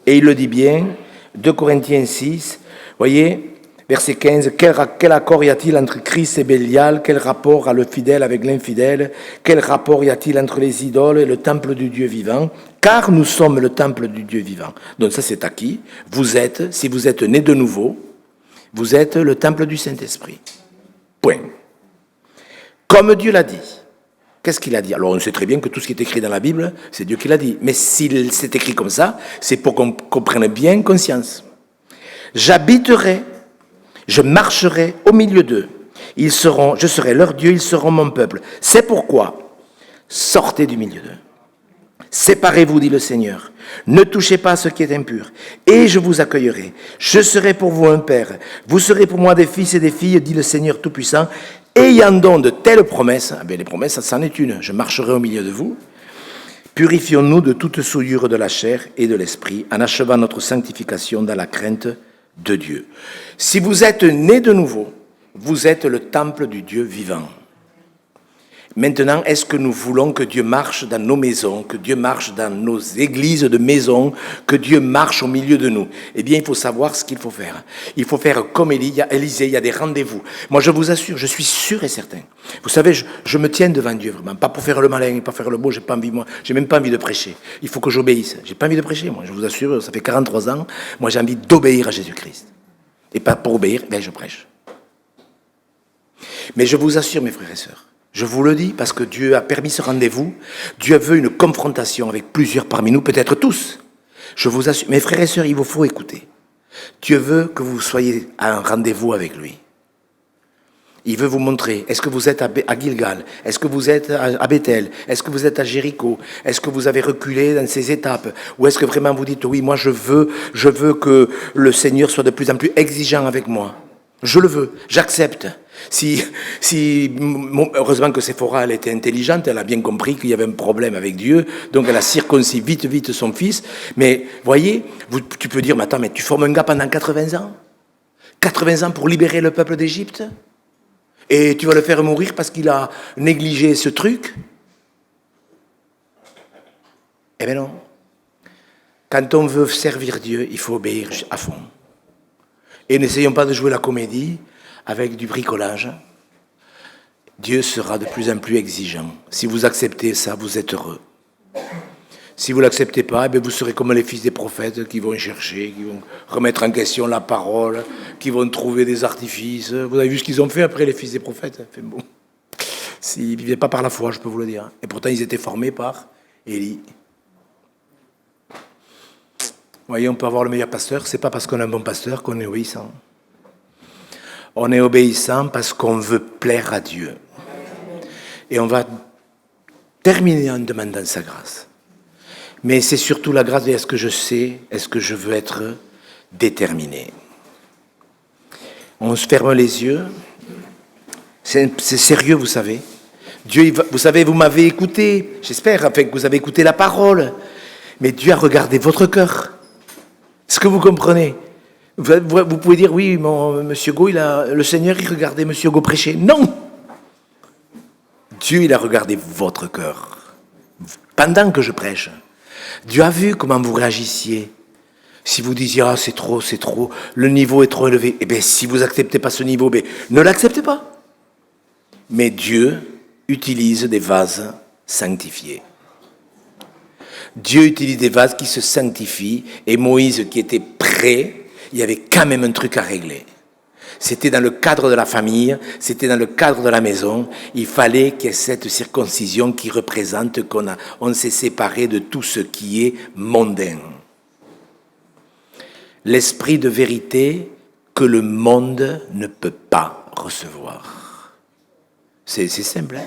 Et il le dit bien, 2 Corinthiens 6, voyez ? Verset 15, quel accord y a-t-il entre Christ et Bélial ? Quel rapport a le fidèle avec l'infidèle ? Quel rapport y a-t-il entre les idoles et le temple du Dieu vivant ? Car nous sommes le temple du Dieu vivant. Donc ça c'est acquis. Vous êtes, si vous êtes né de nouveau, vous êtes le temple du Saint-Esprit. Point. Comme Dieu l'a dit. Qu'est-ce qu'il a dit ? Alors on sait très bien que tout ce qui est écrit dans la Bible, c'est Dieu qui l'a dit. Mais s'il c'est écrit comme ça, c'est pour qu'on prenne bien conscience. J'habiterai, je marcherai au milieu d'eux. Je serai leur Dieu, ils seront mon peuple. C'est pourquoi, sortez du milieu d'eux. Séparez-vous, dit le Seigneur. Ne touchez pas à ce qui est impur. Et je vous accueillerai. Je serai pour vous un père. Vous serez pour moi des fils et des filles, dit le Seigneur Tout-Puissant. Ayant donc de telles promesses, les promesses, ça c'en est une. Je marcherai au milieu de vous. Purifions-nous de toute souillure de la chair et de l'esprit, en achevant notre sanctification dans la crainte de Dieu. Si vous êtes nés de nouveau, vous êtes le temple du Dieu vivant. Maintenant, est-ce que nous voulons que Dieu marche dans nos maisons, que Dieu marche dans nos églises de maison, que Dieu marche au milieu de nous ? Eh bien, il faut savoir ce qu'il faut faire. Il faut faire comme Élisée, il y a des rendez-vous. Moi, je vous assure, je suis sûr et certain. Vous savez, je me tiens devant Dieu, vraiment. Pas pour faire le malin, pas faire le beau, j'ai pas envie, moi. J'ai même pas envie de prêcher. Il faut que j'obéisse. J'ai pas envie de prêcher, moi. Je vous assure, ça fait 43 ans. Moi, j'ai envie d'obéir à Jésus-Christ. Et pas pour obéir, je prêche. Mais je vous assure, mes frères et sœurs, je vous le dis parce que Dieu a permis ce rendez-vous. Dieu veut une confrontation avec plusieurs parmi nous, peut-être tous. Je vous assure, mes frères et sœurs, il vous faut écouter. Dieu veut que vous soyez à un rendez-vous avec lui. Il veut vous montrer, est-ce que vous êtes à Gilgal ? Est-ce que vous êtes à Bethel ? Est-ce que vous êtes à Jéricho ? Est-ce que vous avez reculé dans ces étapes ? Ou est-ce que vraiment vous dites, oui, moi je veux que le Seigneur soit de plus en plus exigeant avec moi ? Je le veux, j'accepte. Heureusement que Séphora, elle était intelligente, elle a bien compris qu'il y avait un problème avec Dieu, donc elle a circoncis vite son fils. Mais, voyez, tu peux dire, mais attends, mais tu formes un gars pendant 80 ans ? 80 ans pour libérer le peuple d'Égypte ? Et tu vas le faire mourir parce qu'il a négligé ce truc ? Eh bien non. Quand on veut servir Dieu, il faut obéir à fond. Et n'essayons pas de jouer la comédie avec du bricolage. Dieu sera de plus en plus exigeant. Si vous acceptez ça, vous êtes heureux. Si vous ne l'acceptez pas, eh bien vous serez comme les fils des prophètes qui vont chercher, qui vont remettre en question la parole, qui vont trouver des artifices. Vous avez vu ce qu'ils ont fait après les fils des prophètes? Enfin, bon. Ils ne vivaient pas par la foi, je peux vous le dire. Et pourtant, ils étaient formés par Élie. Vous voyez, on peut avoir le meilleur pasteur. Ce n'est pas parce qu'on a un bon pasteur qu'on est obéissant. On est obéissant parce qu'on veut plaire à Dieu. Et on va terminer en demandant sa grâce. Mais c'est surtout la grâce de est-ce que je sais, est-ce que je veux être déterminé. On se ferme les yeux. C'est sérieux, vous savez. Dieu, vous savez, vous m'avez écouté, j'espère, que vous avez écouté la parole. Mais Dieu a regardé votre cœur. Est-ce que vous comprenez? Vous pouvez dire, oui, Monsieur Go, le Seigneur, il regardait Monsieur Go prêcher. Non! Dieu, il a regardé votre cœur. Pendant que je prêche. Dieu a vu comment vous réagissiez. Si vous disiez, ah, c'est trop, le niveau est trop élevé. Eh bien, si vous n'acceptez pas ce niveau, ne l'acceptez pas. Mais Dieu utilise des vases sanctifiés. Dieu utilise des vases qui se sanctifient. Et Moïse, qui était prêt, il y avait quand même un truc à régler. C'était dans le cadre de la famille, c'était dans le cadre de la maison. Il fallait qu'il y ait cette circoncision qui représente qu'on s'est séparé de tout ce qui est mondain. L'esprit de vérité que le monde ne peut pas recevoir. C'est simple. Hein?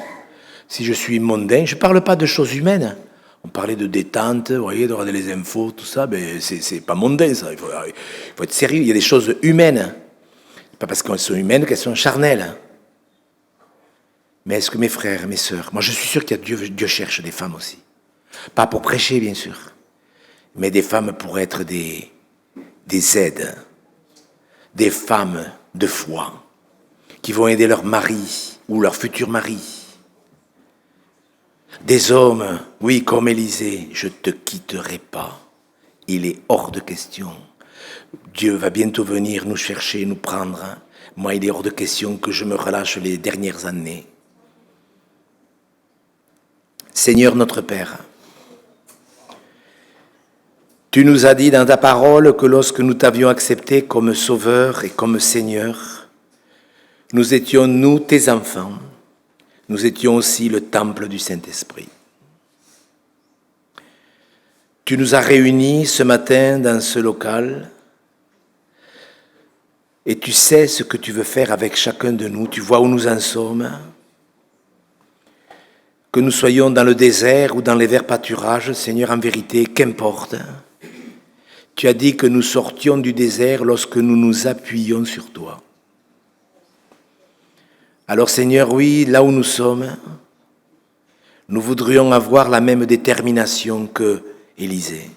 Si je suis mondain, je ne parle pas de choses humaines. On parlait de détente, vous voyez, de regarder les infos, tout ça, mais c'est pas mondain ça. Il faut être sérieux, il y a des choses humaines. Pas parce qu'elles sont humaines qu'elles sont charnelles. Mais est-ce que mes frères, mes sœurs, moi je suis sûr qu'il y a Dieu cherche des femmes aussi. Pas pour prêcher, bien sûr, mais des femmes pour être des aides, des femmes de foi, qui vont aider leur mari ou leur futur mari. Des hommes, oui, comme Élisée, je ne te quitterai pas. Il est hors de question. Dieu va bientôt venir nous chercher, nous prendre. Moi, il est hors de question que je me relâche les dernières années. Seigneur notre Père, tu nous as dit dans ta parole que lorsque nous t'avions accepté comme Sauveur et comme Seigneur, nous étions, nous, tes enfants, nous étions aussi le temple du Saint-Esprit. Tu nous as réunis ce matin dans ce local et tu sais ce que tu veux faire avec chacun de nous. Tu vois où nous en sommes. Que nous soyons dans le désert ou dans les verts pâturages, Seigneur, en vérité, qu'importe. Tu as dit que nous sortions du désert lorsque nous nous appuyions sur toi. Alors Seigneur, oui, là où nous sommes, nous voudrions avoir la même détermination que Élisée.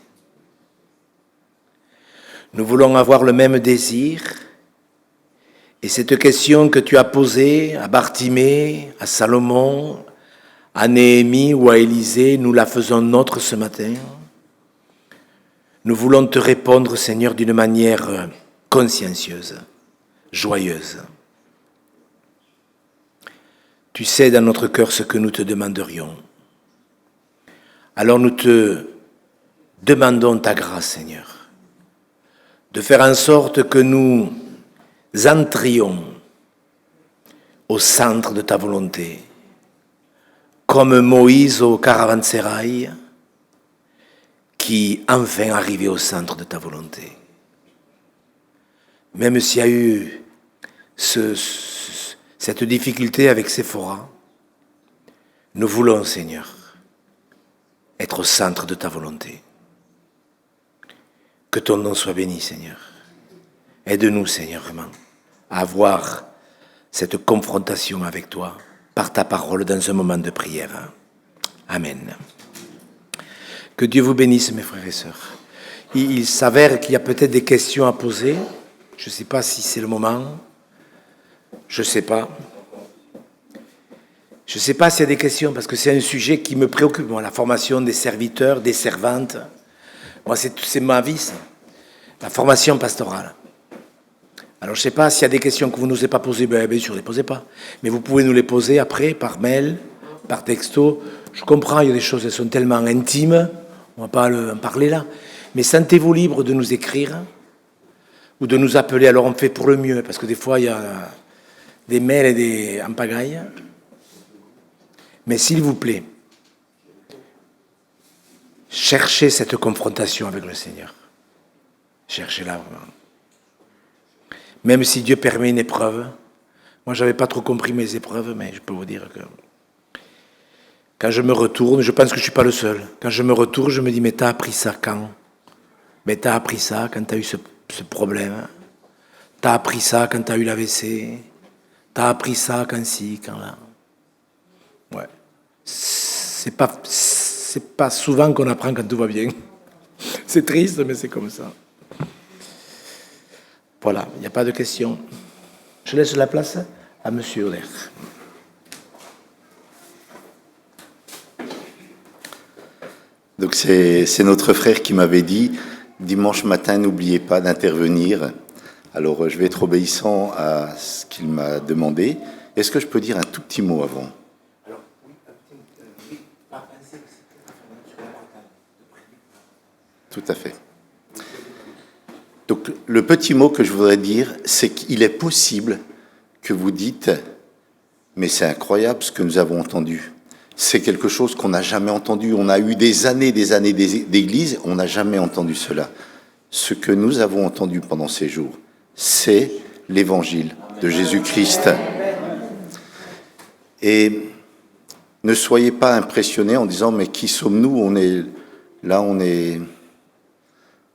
Nous voulons avoir le même désir. Et cette question que tu as posée à Bartimée, à Salomon, à Néhémie ou à Élisée, nous la faisons nôtre ce matin. Nous voulons te répondre, Seigneur, d'une manière consciencieuse, joyeuse. Tu sais dans notre cœur ce que nous te demanderions. Alors nous te demandons ta grâce, Seigneur, de faire en sorte que nous entrions au centre de ta volonté, comme Moïse au caravansérail, qui enfin arrivait au centre de ta volonté. Même s'il y a eu cette difficulté avec Séphora, nous voulons, Seigneur, être au centre de ta volonté. Que ton nom soit béni, Seigneur. Aide-nous, Seigneur, vraiment, à avoir cette confrontation avec toi par ta parole dans un moment de prière. Amen. Que Dieu vous bénisse, mes frères et sœurs. Il s'avère qu'il y a peut-être des questions à poser. Je ne sais pas si c'est le moment. Je ne sais pas. Je ne sais pas s'il y a des questions, parce que c'est un sujet qui me préoccupe. Moi, la formation des serviteurs, des servantes. Moi, c'est ma vie, ça. La formation pastorale. Alors, je ne sais pas s'il y a des questions que vous ne nous avez pas posées. Bien sûr, ne les posez pas. Mais vous pouvez nous les poser après, par mail, par texto. Je comprends, il y a des choses qui sont tellement intimes. On ne va pas en parler là. Mais sentez-vous libre de nous écrire ou de nous appeler. Alors on fait pour le mieux, parce que des fois il y a des mails et des en pagaille. Mais s'il vous plaît, cherchez cette confrontation avec le Seigneur. Cherchez-la vraiment. Même si Dieu permet une épreuve, moi je n'avais pas trop compris mes épreuves, mais je peux vous dire que quand je me retourne, je pense que je ne suis pas le seul. Quand je me retourne, je me dis, mais t'as appris ça quand? Mais t'as appris ça quand t'as eu ce problème. T'as appris ça quand t'as eu l'AVC. T'as appris ça quand ci, quand là. Ouais. C'est pas souvent qu'on apprend quand tout va bien. C'est triste, mais c'est comme ça. Voilà, il n'y a pas de questions. Je laisse la place à Monsieur Oder. Donc c'est notre frère qui m'avait dit, dimanche matin, n'oubliez pas d'intervenir. Alors je vais être obéissant à ce qu'il m'a demandé. Est-ce que je peux dire un tout petit mot avant? Tout à fait. Donc le petit mot que je voudrais dire, c'est qu'il est possible que vous dites, mais c'est incroyable ce que nous avons entendu. C'est quelque chose qu'on n'a jamais entendu. On a eu des années d'église, on n'a jamais entendu cela. Ce que nous avons entendu pendant ces jours, c'est l'évangile de Jésus-Christ. Et ne soyez pas impressionnés en disant, mais qui sommes-nous? On est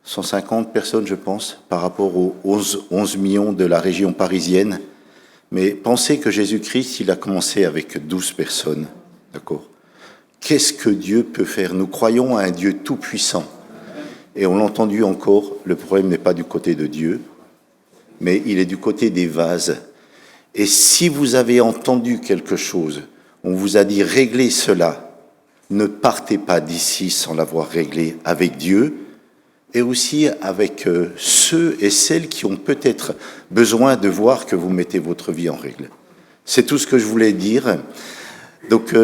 150 personnes, je pense, par rapport aux 11 millions de la région parisienne. Mais pensez que Jésus-Christ, il a commencé avec 12 personnes. D'accord. Qu'est-ce que Dieu peut faire? Nous croyons à un Dieu tout-puissant. Et on l'a entendu encore, le problème n'est pas du côté de Dieu, mais il est du côté des vases. Et si vous avez entendu quelque chose, on vous a dit réglez cela, ne partez pas d'ici sans l'avoir réglé avec Dieu et aussi avec ceux et celles qui ont peut-être besoin de voir que vous mettez votre vie en règle. C'est tout ce que je voulais dire. Donc,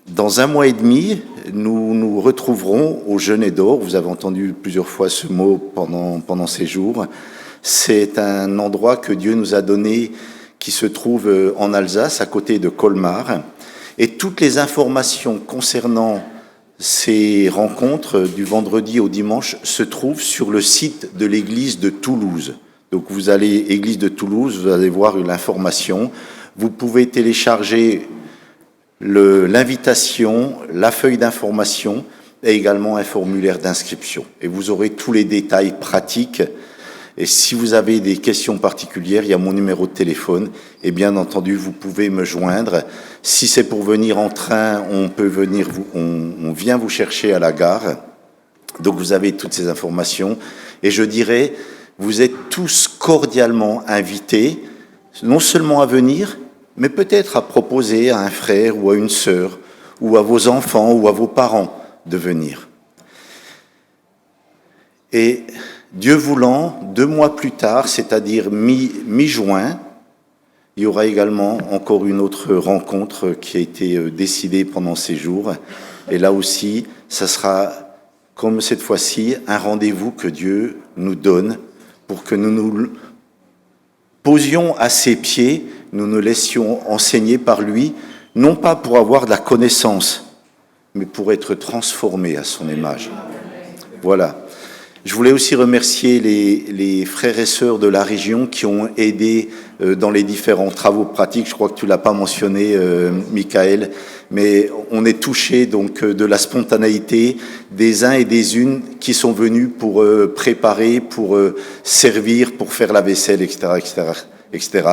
dans 1 mois et demi, nous nous retrouverons au Jeûne d'Or. Vous avez entendu plusieurs fois ce mot pendant ces jours. C'est un endroit que Dieu nous a donné, qui se trouve en Alsace, à côté de Colmar. Et toutes les informations concernant ces rencontres du vendredi au dimanche se trouvent sur le site de l'église de Toulouse. Donc, vous allez, église de Toulouse, vous allez voir l'information. Vous pouvez télécharger l'invitation, la feuille d'information et également un formulaire d'inscription. Et vous aurez tous les détails pratiques. Et si vous avez des questions particulières, il y a mon numéro de téléphone. Et bien entendu, vous pouvez me joindre. Si c'est pour venir en train, on vient vous chercher à la gare. Donc vous avez toutes ces informations. Et je dirais, vous êtes tous cordialement invités, non seulement à venir, mais peut-être à proposer à un frère ou à une sœur, ou à vos enfants ou à vos parents de venir. Et Dieu voulant, 2 mois plus tard, c'est-à-dire mi-juin, il y aura également encore une autre rencontre qui a été décidée pendant ces jours. Et là aussi, ça sera, comme cette fois-ci, un rendez-vous que Dieu nous donne pour que nous nous posions à ses pieds, nous nous laissions enseigner par lui, non pas pour avoir de la connaissance, mais pour être transformés à son image. Voilà. Je voulais aussi remercier les frères et sœurs de la région qui ont aidé dans les différents travaux pratiques. Je crois que tu l'as pas mentionné, Michael, mais on est touché donc de la spontanéité des uns et des unes qui sont venus pour préparer, pour servir, pour faire la vaisselle, etc., etc., etc.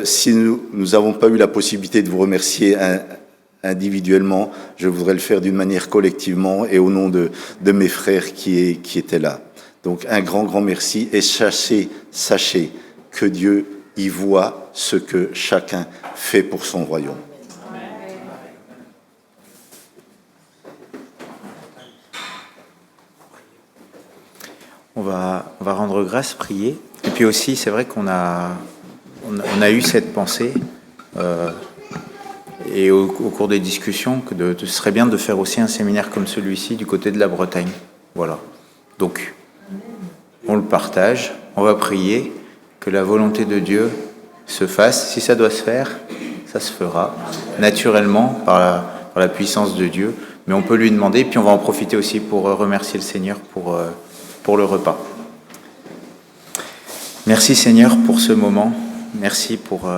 Si nous n'avons pas eu la possibilité de vous remercier individuellement, je voudrais le faire d'une manière collectivement et au nom de mes frères qui étaient là. Donc un grand merci et sachez que Dieu y voit ce que chacun fait pour son royaume. On va rendre grâce, prier. Et puis aussi, c'est vrai qu'on a eu cette pensée. et au cours des discussions, que ce serait bien de faire aussi un séminaire comme celui-ci du côté de la Bretagne. Voilà. Donc, on le partage, on va prier que la volonté de Dieu se fasse. Si ça doit se faire, ça se fera naturellement par la puissance de Dieu. Mais on peut lui demander, puis on va en profiter aussi pour remercier le Seigneur pour le repas. Merci Seigneur pour ce moment. Merci pour,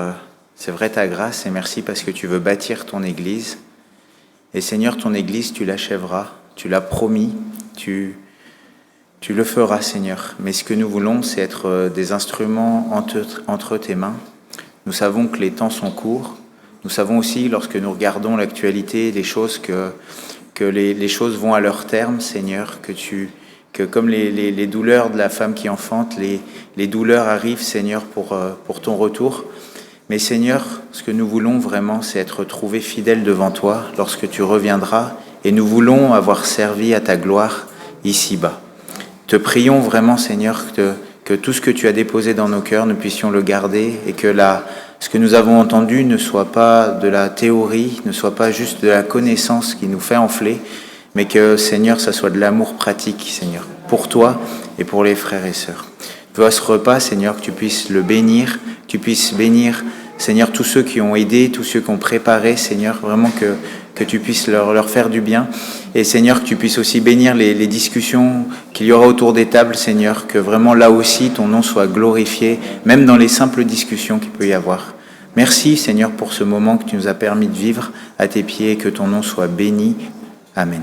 c'est vrai, ta grâce, et merci parce que tu veux bâtir ton Église. Et Seigneur, ton Église, tu l'achèveras, tu l'as promis, tu le feras, Seigneur. Mais ce que nous voulons, c'est être des instruments entre tes mains. Nous savons que les temps sont courts. Nous savons aussi, lorsque nous regardons l'actualité, les choses, que les choses vont à leur terme, Seigneur, que comme les douleurs de la femme qui enfante, les douleurs arrivent, Seigneur, pour ton retour. Mais Seigneur, ce que nous voulons vraiment, c'est être trouvés fidèles devant toi lorsque tu reviendras, et nous voulons avoir servi à ta gloire ici-bas. Te prions vraiment, Seigneur, que tout ce que tu as déposé dans nos cœurs, nous puissions le garder, et que ce que nous avons entendu ne soit pas de la théorie, ne soit pas juste de la connaissance qui nous fait enfler, mais que, Seigneur, ça soit de l'amour pratique, Seigneur, pour toi et pour les frères et sœurs. Je veux à ce repas, Seigneur, que tu puisses le bénir, que tu puisses bénir, Seigneur, tous ceux qui ont aidé, tous ceux qui ont préparé, Seigneur, vraiment que tu puisses leur faire du bien. Et Seigneur, que tu puisses aussi bénir les discussions qu'il y aura autour des tables, Seigneur, que vraiment là aussi ton nom soit glorifié, même dans les simples discussions qu'il peut y avoir. Merci, Seigneur, pour ce moment que tu nous as permis de vivre à tes pieds, et que ton nom soit béni. Amen.